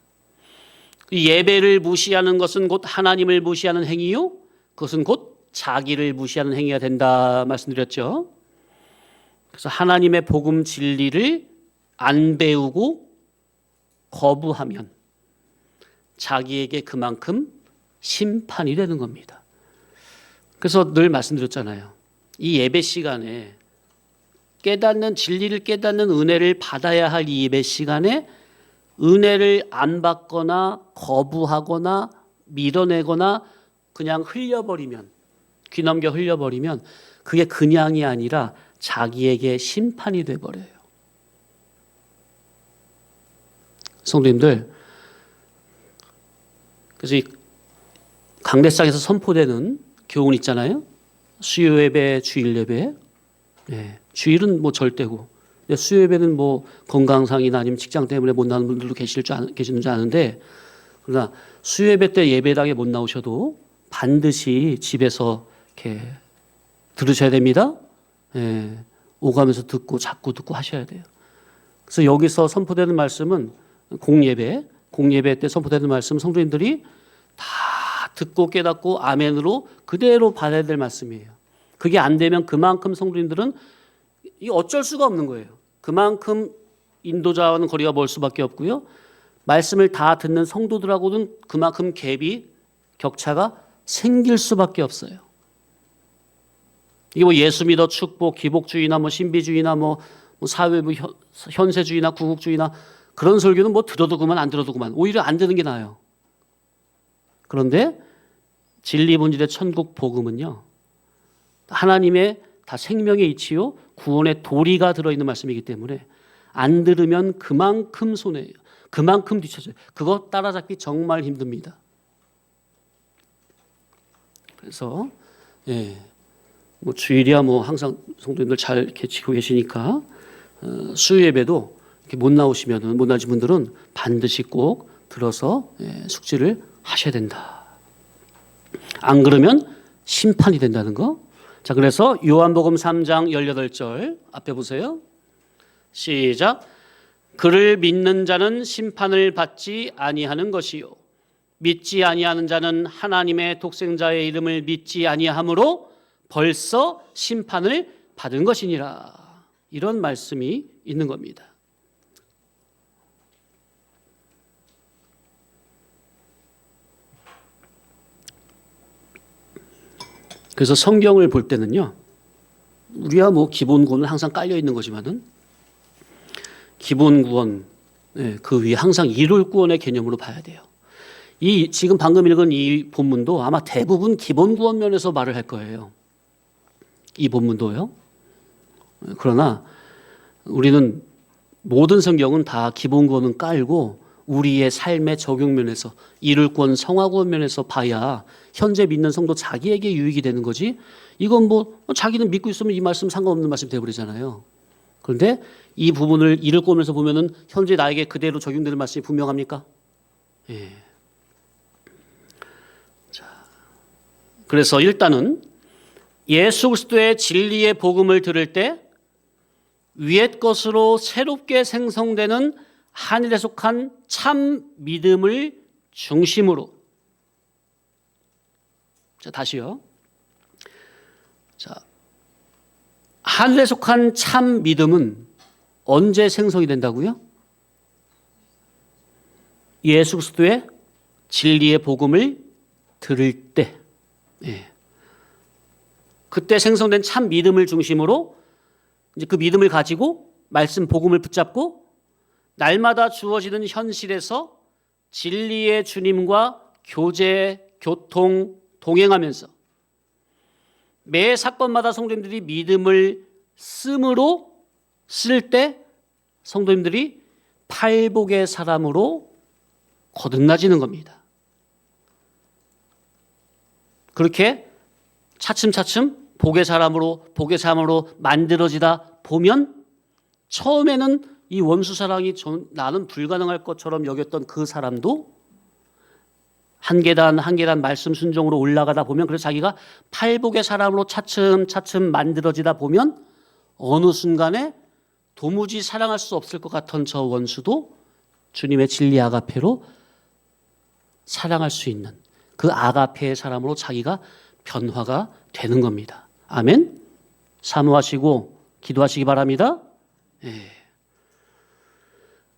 Speaker 1: 이 예배를 무시하는 것은 곧 하나님을 무시하는 행위요, 그것은 곧 자기를 무시하는 행위가 된다 말씀드렸죠. 그래서 하나님의 복음 진리를 안 배우고 거부하면 자기에게 그만큼 심판이 되는 겁니다. 그래서 늘 말씀드렸잖아요. 이 예배 시간에 깨닫는 진리를 깨닫는 은혜를 받아야 할 이 예배 시간에 은혜를 안 받거나 거부하거나 밀어내거나 그냥 흘려버리면, 귀 넘겨 흘려버리면 그게 그냥이 아니라 자기에게 심판이 돼버려요. 성도님들, 그래서 이 강대상에서 선포되는 교훈 있잖아요. 수요 예배, 주일 예배. 예, 주일은 뭐 절대고, 수요 예배는 뭐 건강상이나 아니면 직장 때문에 못 나오는 분들도 계시는 줄 아는데, 그러나 수요 예배 때 예배당에 못 나오셔도 반드시 집에서 이렇게 들으셔야 됩니다. 예, 오가면서 듣고 자꾸 듣고 하셔야 돼요. 그래서 여기서 선포되는 말씀은 공예배 때 선포되는 말씀 성도님들이 다 듣고 깨닫고 아멘으로 그대로 받아야 될 말씀이에요. 그게 안 되면 그만큼 성도님들은 이 어쩔 수가 없는 거예요. 그만큼 인도자와는 거리가 멀 수밖에 없고요. 말씀을 다 듣는 성도들하고는 그만큼 갭이 격차가 생길 수밖에 없어요. 이게 뭐 예수 믿어 축복, 기복주의나 뭐 신비주의나 뭐 사회부 현세주의나 구국주의나 그런 설교는 뭐 들어도 그만 안 들어도 그만, 오히려 안 듣는 게 나아요. 그런데 진리 본질의 천국 복음은요, 하나님의 다 생명의 이치요 구원의 도리가 들어있는 말씀이기 때문에 안 들으면 그만큼 손해예요. 그만큼 뒤쳐져요. 그거 따라잡기 정말 힘듭니다. 그래서 뭐 주일이야 뭐 항상 성도님들 잘 이렇게 지키고 계시니까 수요 예배도 이렇게 못 나오시면은 못 나오신 분들은 반드시 꼭 들어서 숙지를 하셔야 된다. 안 그러면 심판이 된다는 거. 자, 그래서 요한복음 3장 18절 앞에 보세요. 시작. 그를 믿는 자는 심판을 받지 아니하는 것이요 믿지 아니하는 자는 하나님의 독생자의 이름을 믿지 아니하므로 벌써 심판을 받은 것이니라. 이런 말씀이 있는 겁니다. 그래서 성경을 볼 때는요, 우리야 뭐 기본 구원은 항상 깔려 있는 거지만은 기본 구원 그 위에 항상 이룰 구원의 개념으로 봐야 돼요. 이 지금 방금 읽은 이 본문도 아마 대부분 기본 구원 면에서 말을 할 거예요. 이 본문도요. 그러나 우리는 모든 성경은 다 기본 구원은 깔고 우리의 삶의 적용 면에서 이룰 구원, 성화 구원 면에서 봐야 현재 믿는 성도 자기에게 유익이 되는 거지. 이건 뭐 자기는 믿고 있으면 이 말씀 상관없는 말씀 되어버리잖아요. 그런데 이 부분을 이룰 구원에서 보면은 현재 나에게 그대로 적용되는 말씀이 분명합니까? 예. 자, 그래서 일단은 예수 그리스도의 진리의 복음을 들을 때 위의 것으로 새롭게 생성되는 하늘에 속한 참 믿음을 중심으로. 자, 다시요. 자, 하늘에 속한 참 믿음은 언제 생성이 된다고요? 예수 그리스도의 진리의 복음을 들을 때. 예. 그때 생성된 참 믿음을 중심으로 이제 그 믿음을 가지고 말씀 복음을 붙잡고 날마다 주어지는 현실에서 진리의 주님과 교통, 동행하면서 매 사건마다 성도님들이 믿음을 쓸 때 성도님들이 팔복의 사람으로 거듭나지는 겁니다. 그렇게 차츰차츰 복의 사람으로 만들어지다 보면 처음에는 이 원수 사랑이 나는 불가능할 것처럼 여겼던 그 사람도 한 계단 한 계단 말씀 순종으로 올라가다 보면 그래서 자기가 팔복의 사람으로 차츰차츰 만들어지다 보면 어느 순간에 도무지 사랑할 수 없을 것 같은 저 원수도 주님의 진리 아가페로 사랑할 수 있는 그 아가페의 사람으로 자기가 변화가 되는 겁니다. 아멘. 사모하시고 기도하시기 바랍니다.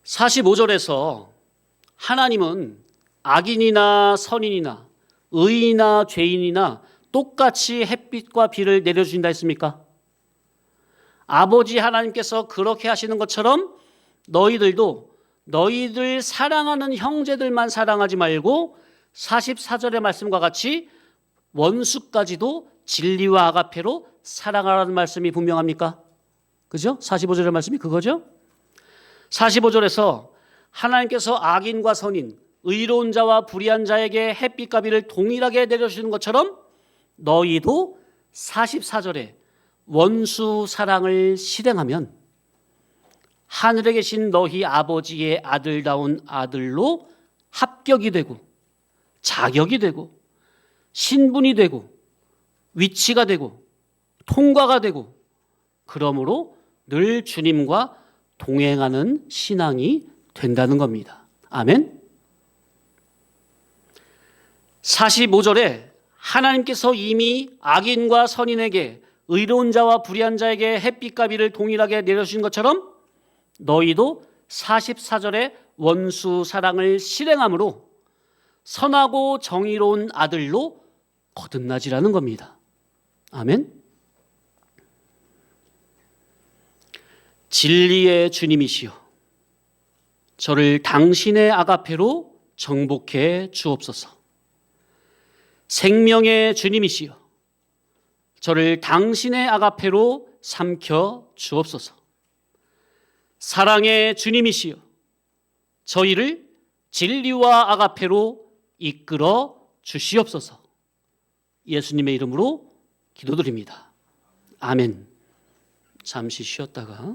Speaker 1: 45절에서 하나님은 악인이나 선인이나 의인이나 죄인이나 똑같이 햇빛과 비를 내려주신다 했습니까? 아버지 하나님께서 그렇게 하시는 것처럼 너희들도 너희들 사랑하는 형제들만 사랑하지 말고 44절의 말씀과 같이 원수까지도 진리와 아가페로 사랑하라는 말씀이 분명합니까? 그죠? 45절의 말씀이 그거죠? 45절에서 하나님께서 악인과 선인, 의로운 자와 불의한 자에게 햇빛과 비를 동일하게 내려주시는 것처럼 너희도 44절에 원수 사랑을 실행하면 하늘에 계신 너희 아버지의 아들다운 아들로 합격이 되고 자격이 되고 신분이 되고 위치가 되고 통과가 되고, 그러므로 늘 주님과 동행하는 신앙이 된다는 겁니다. 아멘. 45절에 하나님께서 이미 악인과 선인에게, 의로운 자와 불의한 자에게 햇빛과 비를 동일하게 내려주신 것처럼 너희도 44절에 원수 사랑을 실행함으로 선하고 정의로운 아들로 거듭나지라는 겁니다. 아멘. 진리의 주님이시여, 저를 당신의 아가페로 정복해 주옵소서. 생명의 주님이시여, 저를 당신의 아가페로 삼켜 주옵소서. 사랑의 주님이시여, 저희를 진리와 아가페로 이끌어 주시옵소서. 예수님의 이름으로 기도드립니다. 아멘. 잠시 쉬었다가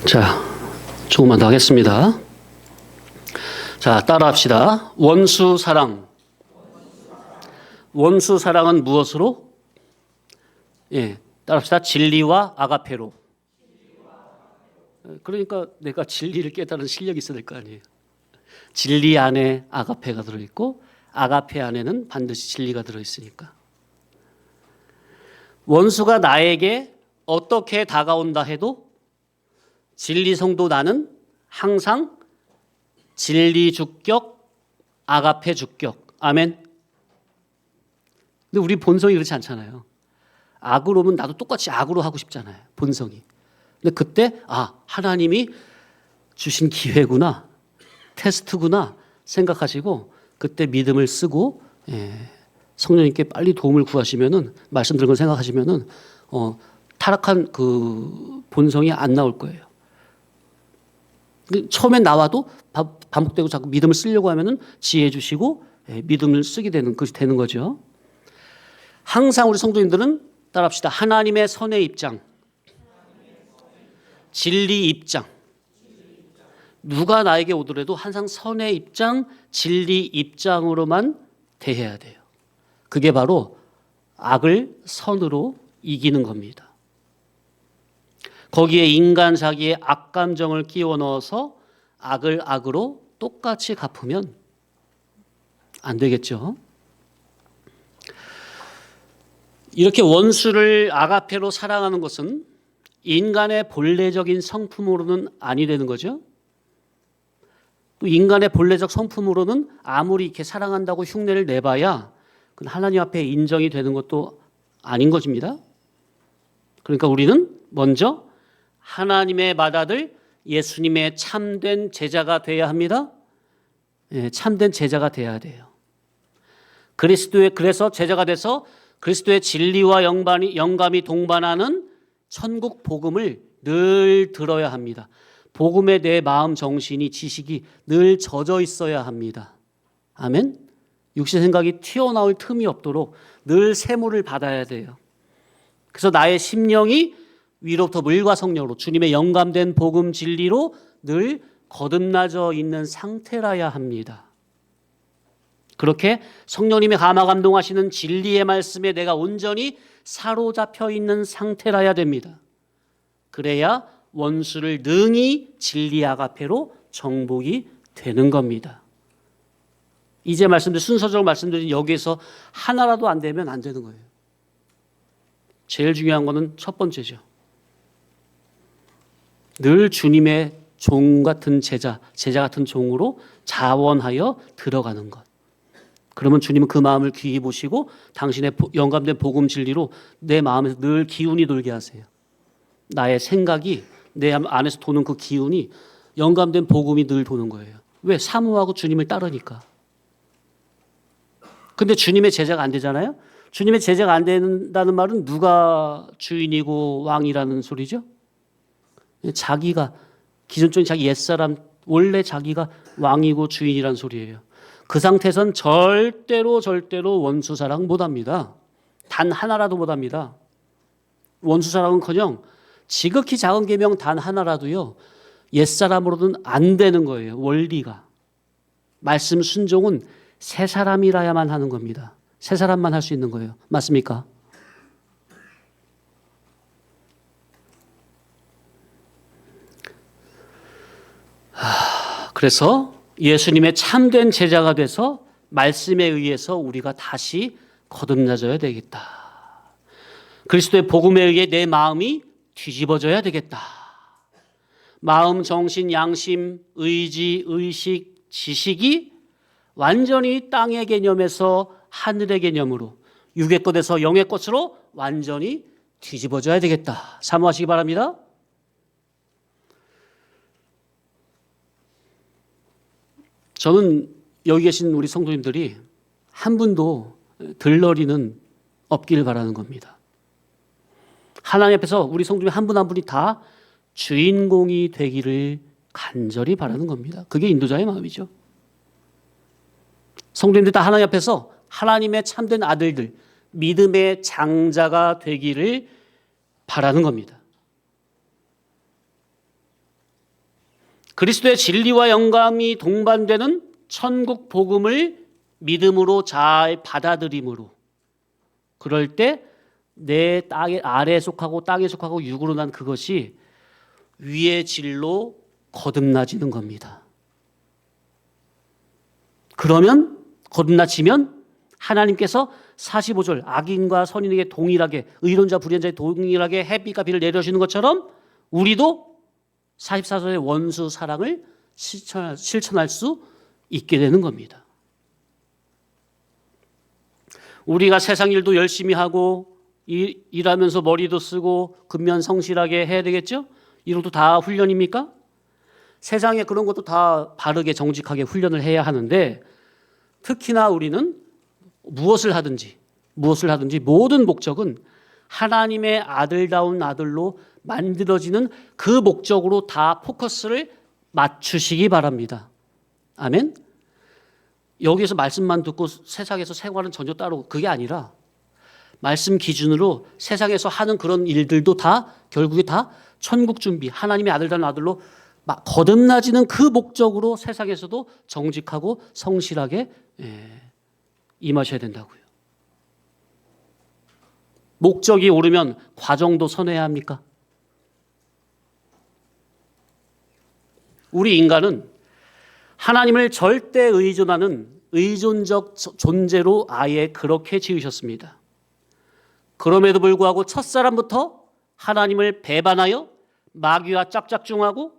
Speaker 1: 자, 조금만 더 하겠습니다. 자, 따라합시다. 원수 사랑. 원수 사랑은 무엇으로? 예, 따라합시다. 진리와 아가페로. 그러니까 내가 진리를 깨달은 실력이 있어야 될 거 아니에요. 진리 안에 아가페가 들어있고 아가페 안에는 반드시 진리가 들어있으니까. 원수가 나에게 어떻게 다가온다 해도 진리 성도 나는 항상 진리 주격, 아가페 주격. 아멘. 근데 우리 본성이 그렇지 않잖아요. 악으로 오면 나도 똑같이 악으로 하고 싶잖아요. 본성이. 근데 그때 하나님이 주신 기회구나, 테스트구나 생각하시고 그때 믿음을 쓰고 성령님께 빨리 도움을 구하시면은 말씀 들은 걸 생각하시면은 타락한 그 본성이 안 나올 거예요. 처음엔 나와도 반복되고 자꾸 믿음을 쓰려고 하면은 지혜 주시고 믿음을 쓰게 되는 것이 되는 거죠. 항상 우리 성도님들은 따라합시다. 하나님의 선의 입장, 진리 입장. 누가 나에게 오더라도 항상 선의 입장, 진리 입장으로만 대해야 돼요. 그게 바로 악을 선으로 이기는 겁니다. 거기에 인간 자기의 악감정을 끼워 넣어서 악을 악으로 똑같이 갚으면 안 되겠죠. 이렇게 원수를 아가페로 사랑하는 것은 인간의 본래적인 성품으로는 아니 되는 거죠. 또 인간의 본래적 성품으로는 아무리 이렇게 사랑한다고 흉내를 내봐야 그건 하나님 앞에 인정이 되는 것도 아닌 것입니다. 그러니까 우리는 먼저 하나님의 맏아들 예수님의 참된 제자가 되어야 합니다. 참된 제자가 되어야 돼요. 그래서 제자가 돼서 그리스도의 진리와 영감이 동반하는 천국 복음을 늘 들어야 합니다. 복음에 내 마음, 정신이, 지식이 늘 젖어 있어야 합니다. 아멘? 육신 생각이 튀어나올 틈이 없도록 늘 세무를 받아야 돼요. 그래서 나의 심령이 위로부터 물과 성령으로 주님의 영감된 복음 진리로 늘 거듭나져 있는 상태라야 합니다. 그렇게 성령님이 감화 감동하시는 진리의 말씀에 내가 온전히 사로잡혀 있는 상태라야 됩니다. 그래야 원수를 능히 진리 아가페로 정복이 되는 겁니다. 이제 순서적으로 말씀드린 여기에서 하나라도 안 되면 안 되는 거예요. 제일 중요한 거는 첫 번째죠. 늘 주님의 종 같은 제자 같은 종으로 자원하여 들어가는 것. 그러면 주님은 그 마음을 귀히 보시고 당신의 영감된 복음 진리로 내 마음에서 늘 기운이 돌게 하세요. 나의 생각이 내 안에서 도는 그 기운이 영감된 복음이 늘 도는 거예요. 왜? 사모하고 주님을 따르니까. 근데 주님의 제자가 안 되잖아요. 주님의 제자가 안 된다는 말은 누가 주인이고 왕이라는 소리죠? 자기가 기존적인 자기 옛사람 원래 자기가 왕이고 주인이란 소리예요. 그 상태에선 절대로 원수 사랑 못합니다. 단 하나라도 못합니다. 원수 사랑은커녕 지극히 작은 계명 단 하나라도요 옛사람으로는 안 되는 거예요. 원리가. 말씀 순종은 새 사람이라야만 하는 겁니다. 새 사람만 할 수 있는 거예요. 맞습니까? 그래서 예수님의 참된 제자가 돼서 말씀에 의해서 우리가 다시 거듭나져야 되겠다. 그리스도의 복음에 의해 내 마음이 뒤집어져야 되겠다. 마음, 정신, 양심, 의지, 의식, 지식이 완전히 땅의 개념에서 하늘의 개념으로 육의 것에서 영의 것으로 완전히 뒤집어져야 되겠다. 사모하시기 바랍니다. 저는 여기 계신 우리 성도님들이 한 분도 들러리는 없기를 바라는 겁니다. 하나님 앞에서 우리 성도님 한 분 한 분이 다 주인공이 되기를 간절히 바라는 겁니다. 그게 인도자의 마음이죠. 성도님들 다 하나님 앞에서 하나님의 참된 아들들, 믿음의 장자가 되기를 바라는 겁니다. 그리스도의 진리와 영감이 동반되는 천국 복음을 믿음으로 잘 받아들임으로 그럴 때 내 땅 아래에 속하고 땅에 속하고 육으로 난 그것이 위의 질로 거듭나지는 겁니다. 그러면 거듭나지면 하나님께서 45절 악인과 선인에게 동일하게 의론자 불의한자에 동일하게 햇빛과 비를 내려주시는 것처럼 우리도 44절의 원수 사랑을 실천할 수 있게 되는 겁니다. 우리가 세상 일도 열심히 하고 일하면서 머리도 쓰고 근면 성실하게 해야 되겠죠? 이런 것도 다 훈련입니까? 세상에 그런 것도 다 바르게 정직하게 훈련을 해야 하는데 특히나 우리는 무엇을 하든지 모든 목적은 하나님의 아들다운 아들로 만들어지는 그 목적으로 다 포커스를 맞추시기 바랍니다. 아멘? 여기서 말씀만 듣고 세상에서 생활은 전혀 따로 그게 아니라 말씀 기준으로 세상에서 하는 그런 일들도 다 결국에 다 천국 준비, 하나님의 아들다운 아들로 거듭나지는 그 목적으로 세상에서도 정직하고 성실하게 임하셔야 된다고요. 목적이 오르면 과정도 선회해야 합니까? 우리 인간은 하나님을 절대 의존하는 의존적 존재로 아예 그렇게 지으셨습니다. 그럼에도 불구하고 첫사람부터 하나님을 배반하여 마귀와 짝짝꿍하고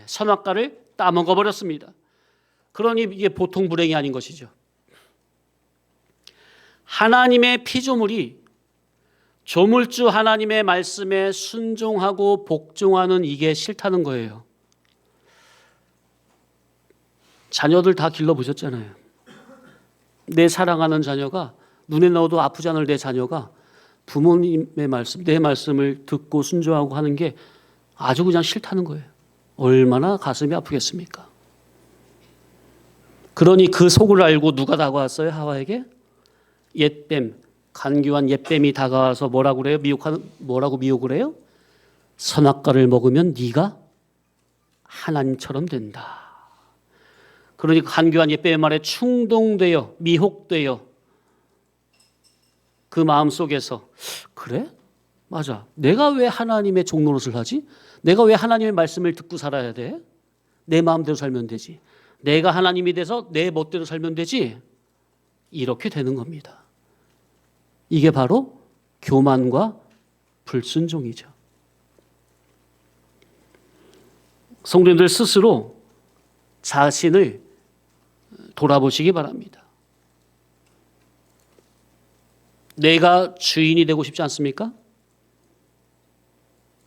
Speaker 1: 선악과를 따먹어 버렸습니다. 그러니 이게 보통 불행이 아닌 것이죠. 하나님의 피조물이 조물주 하나님의 말씀에 순종하고 복종하는 이게 싫다는 거예요. 자녀들 다 길러보셨잖아요. 내 사랑하는 자녀가 눈에 넣어도 아프지 않을 내 자녀가 부모님의 말씀, 내 말씀을 듣고 순종하고 하는 게 아주 그냥 싫다는 거예요. 얼마나 가슴이 아프겠습니까? 그러니 그 속을 알고 누가 다가왔어요? 하와에게? 옛뱀, 간교한 옛뱀이 다가와서 뭐라고 그래요? 뭐라고 미혹을 해요? 선악과를 먹으면 네가 하나님처럼 된다. 그러니까 간교한 옛뱀의 말에 충동되어 미혹되어 그 마음 속에서 그래? 맞아. 내가 왜 하나님의 종노릇을 하지? 내가 왜 하나님의 말씀을 듣고 살아야 돼? 내 마음대로 살면 되지. 내가 하나님이 돼서 내 멋대로 살면 되지. 이렇게 되는 겁니다. 이게 바로 교만과 불순종이죠. 성도님들 스스로 자신을 돌아보시기 바랍니다. 내가 주인이 되고 싶지 않습니까?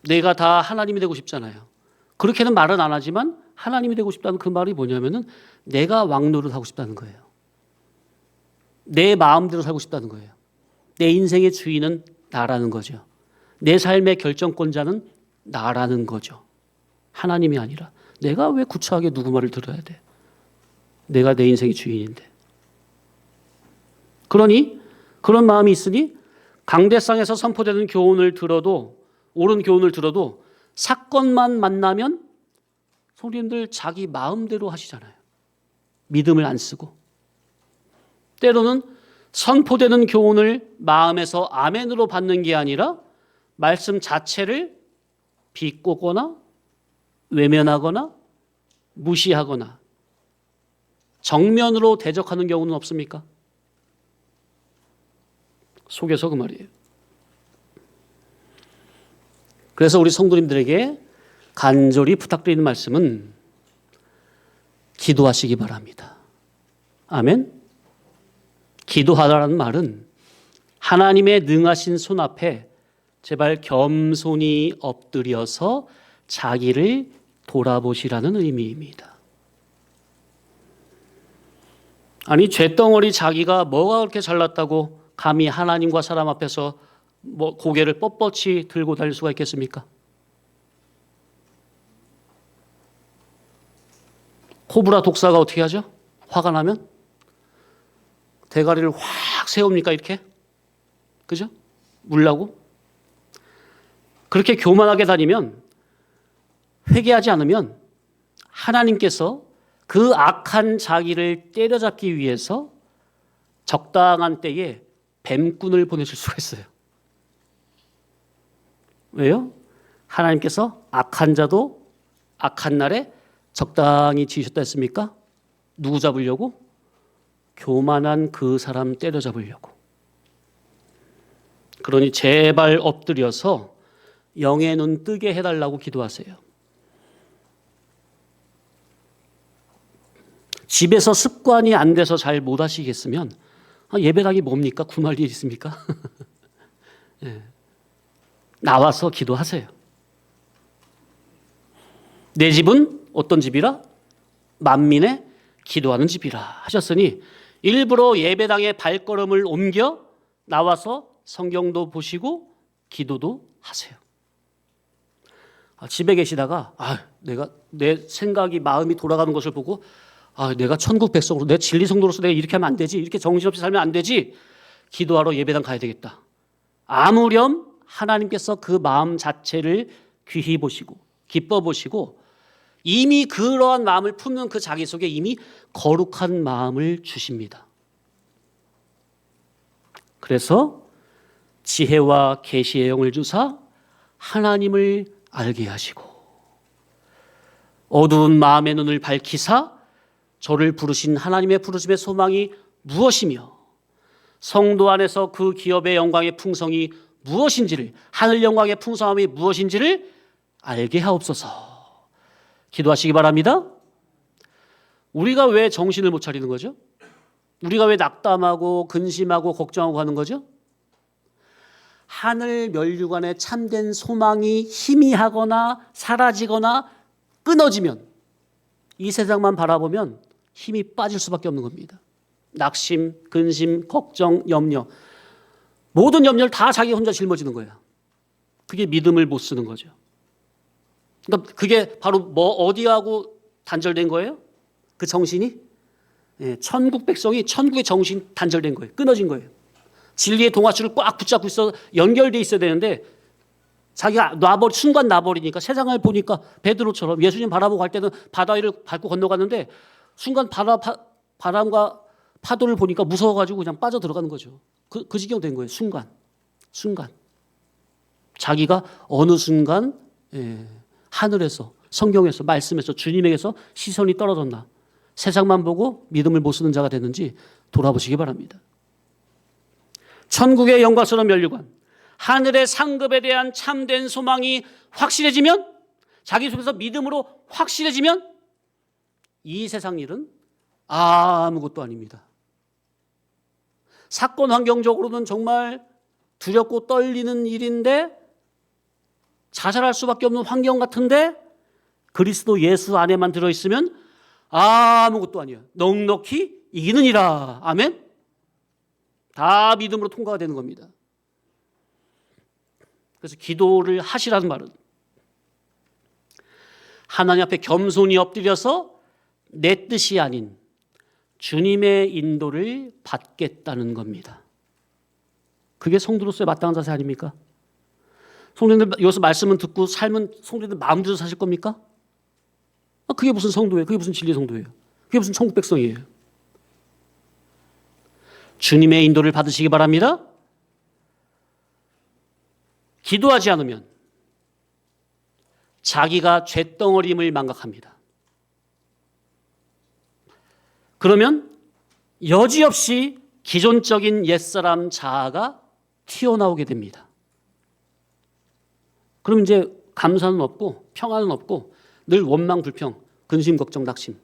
Speaker 1: 내가 다 하나님이 되고 싶잖아요. 그렇게는 말은 안 하지만 하나님이 되고 싶다는 그 말이 뭐냐면은 내가 왕노릇 하고 싶다는 거예요. 내 마음대로 살고 싶다는 거예요. 내 인생의 주인은 나라는 거죠. 내 삶의 결정권자는 나라는 거죠. 하나님이 아니라 내가 왜 구차하게 누구 말을 들어야 돼? 내가 내 인생의 주인인데. 그러니 그런 마음이 있으니 강대상에서 선포되는 교훈을 들어도 옳은 교훈을 들어도 사건만 만나면 성도님들 자기 마음대로 하시잖아요. 믿음을 안 쓰고. 때로는 선포되는 교훈을 마음에서 아멘으로 받는 게 아니라 말씀 자체를 비꼬거나 외면하거나 무시하거나 정면으로 대적하는 경우는 없습니까? 속에서 그 말이에요. 그래서 우리 성도님들에게 간절히 부탁드리는 말씀은 기도하시기 바랍니다. 아멘. 기도하라는 말은 하나님의 능하신 손 앞에 제발 겸손히 엎드려서 자기를 돌아보시라는 의미입니다. 아니 쇳덩어리 자기가 뭐가 그렇게 잘났다고 감히 하나님과 사람 앞에서 고개를 뻣뻣이 들고 다닐 수가 있겠습니까? 코브라 독사가 어떻게 하죠? 화가 나면 대가리를 확 세웁니까 이렇게? 그죠? 물라고? 그렇게 교만하게 다니면 회개하지 않으면 하나님께서 그 악한 자기를 때려잡기 위해서 적당한 때에 뱀꾼을 보내실 수가 있어요. 왜요? 하나님께서 악한 자도 악한 날에 적당히 지으셨다 했습니까? 누구 잡으려고? 교만한 그 사람 때려잡으려고. 그러니 제발 엎드려서 영의 눈 뜨게 해달라고 기도하세요. 집에서 습관이 안 돼서 잘 못 하시겠으면 예배당이 뭡니까? 구말 일 있습니까? 네. 나와서 기도하세요. 내 집은 어떤 집이라? 만민의 기도하는 집이라 하셨으니 일부러 예배당에 발걸음을 옮겨 나와서 성경도 보시고 기도도 하세요. 집에 계시다가 내가 내 생각이 마음이 돌아가는 것을 보고 내가 천국 백성으로 내 진리 성도로서 내가 이렇게 하면 안 되지, 이렇게 정신없이 살면 안 되지, 기도하러 예배당 가야 되겠다. 아무렴 하나님께서 그 마음 자체를 귀히 보시고 기뻐 보시고 이미 그러한 마음을 품는 그 자기 속에 이미 거룩한 마음을 주십니다. 그래서 지혜와 계시의 영을 주사 하나님을 알게 하시고 어두운 마음의 눈을 밝히사 저를 부르신 하나님의 부르심의 소망이 무엇이며 성도 안에서 그 기업의 영광의 풍성이 무엇인지를, 하늘 영광의 풍성함이 무엇인지를 알게 하옵소서. 기도하시기 바랍니다. 우리가 왜 정신을 못 차리는 거죠? 우리가 왜 낙담하고 근심하고 걱정하고 하는 거죠? 하늘 면류관에 참된 소망이 희미하거나 사라지거나 끊어지면 이 세상만 바라보면 힘이 빠질 수밖에 없는 겁니다. 낙심, 근심, 걱정, 염려, 모든 염려를 다 자기 혼자 짊어지는 거예요. 그게 믿음을 못 쓰는 거죠. 그러니까 그게 바로 어디하고 단절된 거예요? 그 정신이 천국 백성이 천국의 정신 단절된 거예요. 끊어진 거예요. 진리의 동아줄을 꽉 붙잡고 있어 연결돼 있어야 되는데 자기가 순간 놔버리니까 세상을 보니까 베드로처럼 예수님 바라보고 갈 때는 바다 위를 밟고 건너갔는데 순간 바람과 파도를 보니까 무서워가지고 그냥 빠져 들어가는 거죠. 그 지경 된 거예요. 순간. 자기가 어느 순간 하늘에서 성경에서 말씀에서 주님에게서 시선이 떨어졌나, 세상만 보고 믿음을 못 쓰는 자가 됐는지 돌아보시기 바랍니다. 천국의 영광스러운 면류관, 하늘의 상급에 대한 참된 소망이 확실해지면, 자기 속에서 믿음으로 확실해지면 이 세상 일은 아무것도 아닙니다. 사건 환경적으로는 정말 두렵고 떨리는 일인데, 자살할 수밖에 없는 환경 같은데 그리스도 예수 안에만 들어있으면 아무것도 아니에요. 넉넉히 이기느니라. 아멘. 다 믿음으로 통과가 되는 겁니다. 그래서 기도를 하시라는 말은 하나님 앞에 겸손히 엎드려서 내 뜻이 아닌 주님의 인도를 받겠다는 겁니다. 그게 성도로서의 마땅한 자세 아닙니까? 성도님들 여기서 말씀은 듣고 삶은 성도님들 마음대로 사실 겁니까? 그게 무슨 성도예요? 그게 무슨 진리 성도예요? 그게 무슨 천국 백성이에요? 주님의 인도를 받으시기 바랍니다. 기도하지 않으면 자기가 쇳덩어림을 망각합니다. 그러면 여지없이 기존적인 옛사람 자아가 튀어나오게 됩니다. 그럼 이제 감사는 없고 평안은 없고 늘 원망, 불평, 근심, 걱정, 낙심.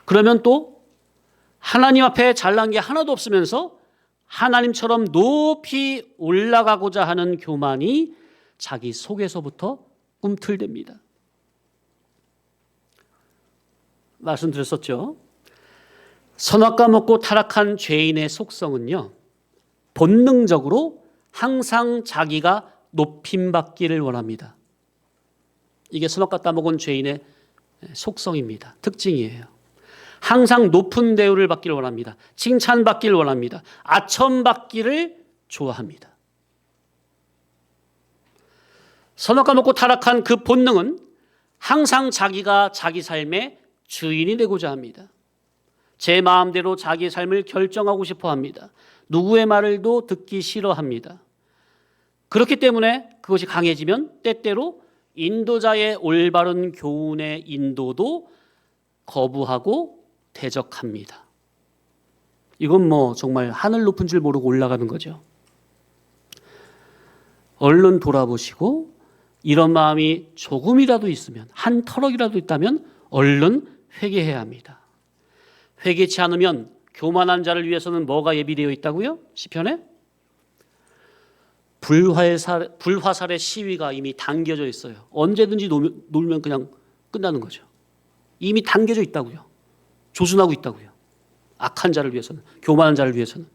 Speaker 1: 그러면 또 하나님 앞에 잘난 게 하나도 없으면서 하나님처럼 높이 올라가고자 하는 교만이 자기 속에서부터 꿈틀댑니다. 말씀드렸었죠. 선악과 먹고 타락한 죄인의 속성은요, 본능적으로 항상 자기가 높임받기를 원합니다. 이게 선악과 따먹은 죄인의 속성입니다. 특징이에요. 항상 높은 대우를 받기를 원합니다. 칭찬받기를 원합니다. 아첨받기를 좋아합니다. 선악과 먹고 타락한 그 본능은 항상 자기가 자기 삶의 주인이 되고자 합니다. 제 마음대로 자기의 삶을 결정하고 싶어 합니다. 누구의 말을도 듣기 싫어합니다. 그렇기 때문에 그것이 강해지면 때때로 인도자의 올바른 교훈의 인도도 거부하고 대적합니다. 이건 정말 하늘 높은 줄 모르고 올라가는 거죠. 얼른 돌아보시고 이런 마음이 조금이라도 있으면, 한 터럭이라도 있다면 얼른 회개해야 합니다. 회개치 않으면 교만한 자를 위해서는 뭐가 예비되어 있다고요? 시편에? 불화살의 시위가 이미 당겨져 있어요. 언제든지 놀면 그냥 끝나는 거죠. 이미 당겨져 있다고요. 조준하고 있다고요. 악한 자를 위해서는, 교만한 자를 위해서는.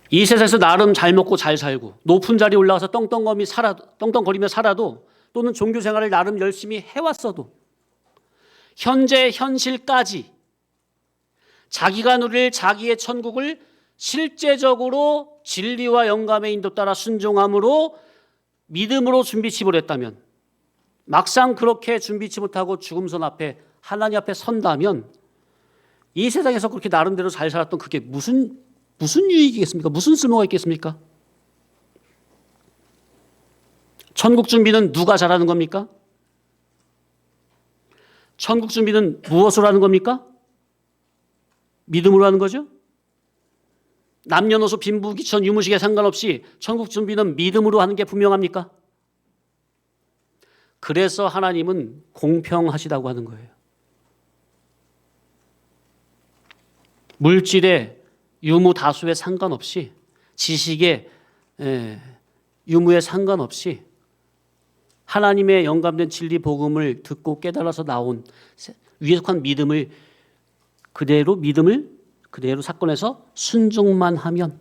Speaker 1: 이 세상에서 나름 잘 먹고 잘 살고 높은 자리에 올라가서 떵떵거리며 살아도 또는 종교 생활을 나름 열심히 해왔어도 현재 현실까지 자기가 누릴 자기의 천국을 실제적으로 진리와 영감의 인도 따라 순종함으로 믿음으로 준비치를 했다면, 막상 그렇게 준비치 못하고 죽음선 앞에 하나님 앞에 선다면 이 세상에서 그렇게 나름대로 잘 살았던 그게 무슨 유익이겠습니까? 무슨 쓸모가 있겠습니까? 천국 준비는 누가 잘하는 겁니까? 천국 준비는 무엇으로 하는 겁니까? 믿음으로 하는 거죠. 남녀노소 빈부귀천 유무식에 상관없이 천국 준비는 믿음으로 하는 게 분명합니까? 그래서 하나님은 공평하시다고 하는 거예요. 물질의 유무 다수에 상관없이, 지식의 유무에 상관없이 하나님의 영감된 진리 복음을 듣고 깨달아서 나온 위속한 믿음을 그대로 사건에서 순종만 하면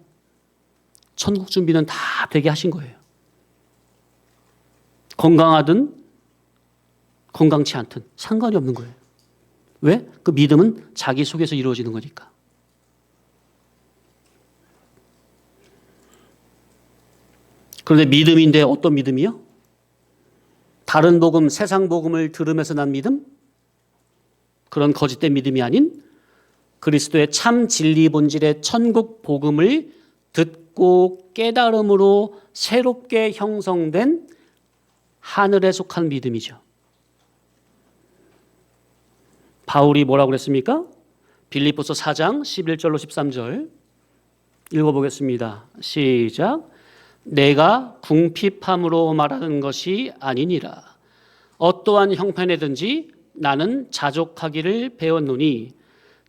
Speaker 1: 천국 준비는 다 되게 하신 거예요. 건강하든 건강치 않든 상관이 없는 거예요. 왜? 그 믿음은 자기 속에서 이루어지는 거니까. 그런데 믿음인데 어떤 믿음이요? 다른 복음, 세상 복음을 들으면서 난 믿음? 그런 거짓된 믿음이 아닌 그리스도의 참 진리 본질의 천국 복음을 듣고 깨달음으로 새롭게 형성된 하늘에 속한 믿음이죠. 바울이 뭐라고 그랬습니까? 빌립보서 4장 11절로 13절 읽어보겠습니다. 시작. 내가 궁핍함으로 말하는 것이 아니니라. 어떠한 형편에든지 나는 자족하기를 배웠노니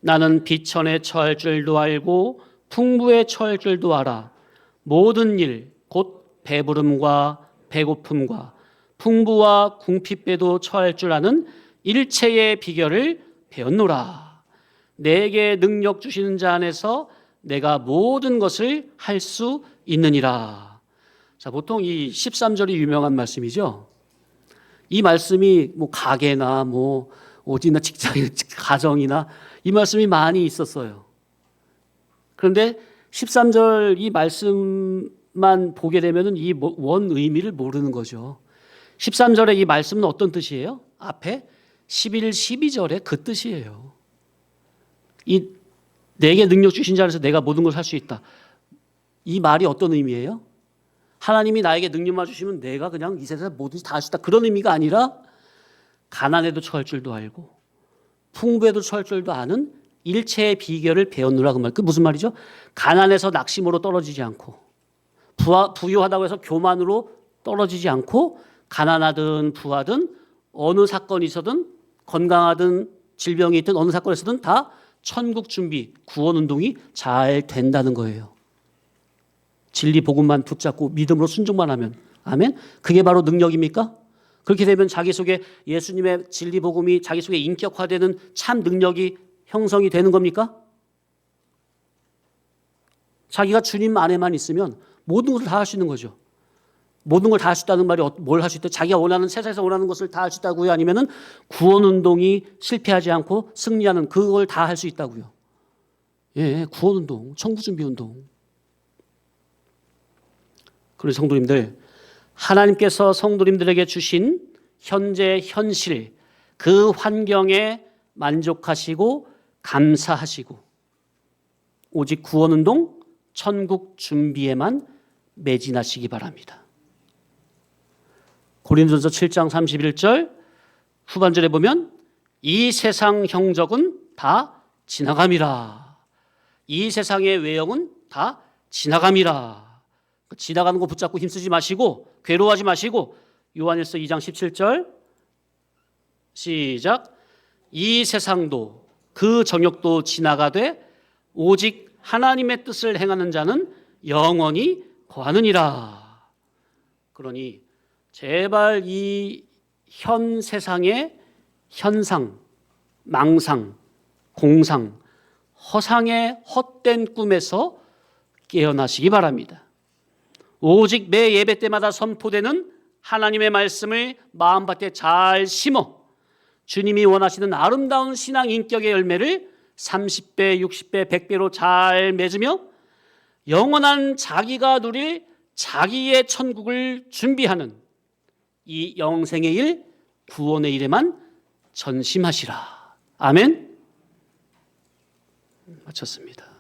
Speaker 1: 나는 비천에 처할 줄도 알고 풍부에 처할 줄도 알아. 모든 일 곧 배부름과 배고픔과 풍부와 궁핍에도 처할 줄 아는 일체의 비결을 배웠노라. 내게 능력 주시는 자 안에서 내가 모든 것을 할 수 있느니라. 자, 보통 이 13절이 유명한 말씀이죠. 이 말씀이 뭐 가게나 뭐 어디나 직장이나 가정이나 이 말씀이 많이 있었어요. 그런데 13절 이 말씀만 보게 되면은 이 원 의미를 모르는 거죠. 13절의 이 말씀은 어떤 뜻이에요? 앞에 11, 12절의 그 뜻이에요. 이 내게 능력 주신 자 안에서 내가 모든 걸 할 수 있다. 이 말이 어떤 의미예요? 하나님이 나에게 능력만 주시면 내가 그냥 이 세상에 뭐든지 다 할 수 있다. 그런 의미가 아니라 가난에도 처할 줄도 알고 풍부에도 처할 줄도 아는 일체의 비결을 배웠노라. 그 말. 그 무슨 말이죠? 가난해서 낙심으로 떨어지지 않고 부유하다고 해서 교만으로 떨어지지 않고 가난하든 부하든 어느 사건이 있어든 건강하든 질병이 있든 어느 사건에서든 다 천국 준비, 구원 운동이 잘 된다는 거예요. 진리 복음만 붙잡고 믿음으로 순종만 하면. 아멘. 그게 바로 능력입니까? 그렇게 되면 자기 속에 예수님의 진리 복음이 자기 속에 인격화되는 참 능력이 형성이 되는 겁니까? 자기가 주님 안에만 있으면 모든 것을 다 할 수 있는 거죠. 모든 걸 다 할 수 있다는 말이 뭘 할 수 있다? 자기가 원하는 세상에서 원하는 것을 다 할 수 있다고요? 아니면은 구원 운동이 실패하지 않고 승리하는 그걸 다 할 수 있다고요? 예, 구원 운동, 천국 준비 운동. 그런 성도님들, 하나님께서 성도님들에게 주신 현재 현실 그 환경에 만족하시고 감사하시고 오직 구원 운동, 천국 준비에만 매진하시기 바랍니다. 고린도전서 7장 31절 후반절에 보면 이 세상 형적은 다 지나감이라. 이 세상의 외형은 다 지나감이라. 지나가는 거 붙잡고 힘쓰지 마시고 괴로워하지 마시고 요한일서 2장 17절 시작. 이 세상도 그 정욕도 지나가되 오직 하나님의 뜻을 행하는 자는 영원히 거하느니라. 그러니 제발 이 현 세상의 현상, 망상, 공상, 허상의 헛된 꿈에서 깨어나시기 바랍니다. 오직 매 예배 때마다 선포되는 하나님의 말씀을 마음밭에 잘 심어 주님이 원하시는 아름다운 신앙 인격의 열매를 30배, 60배, 100배로 잘 맺으며 영원한 자기가 누릴 자기의 천국을 준비하는 이 영생의 일, 구원의 일에만 전심하시라. 아멘. 마쳤습니다.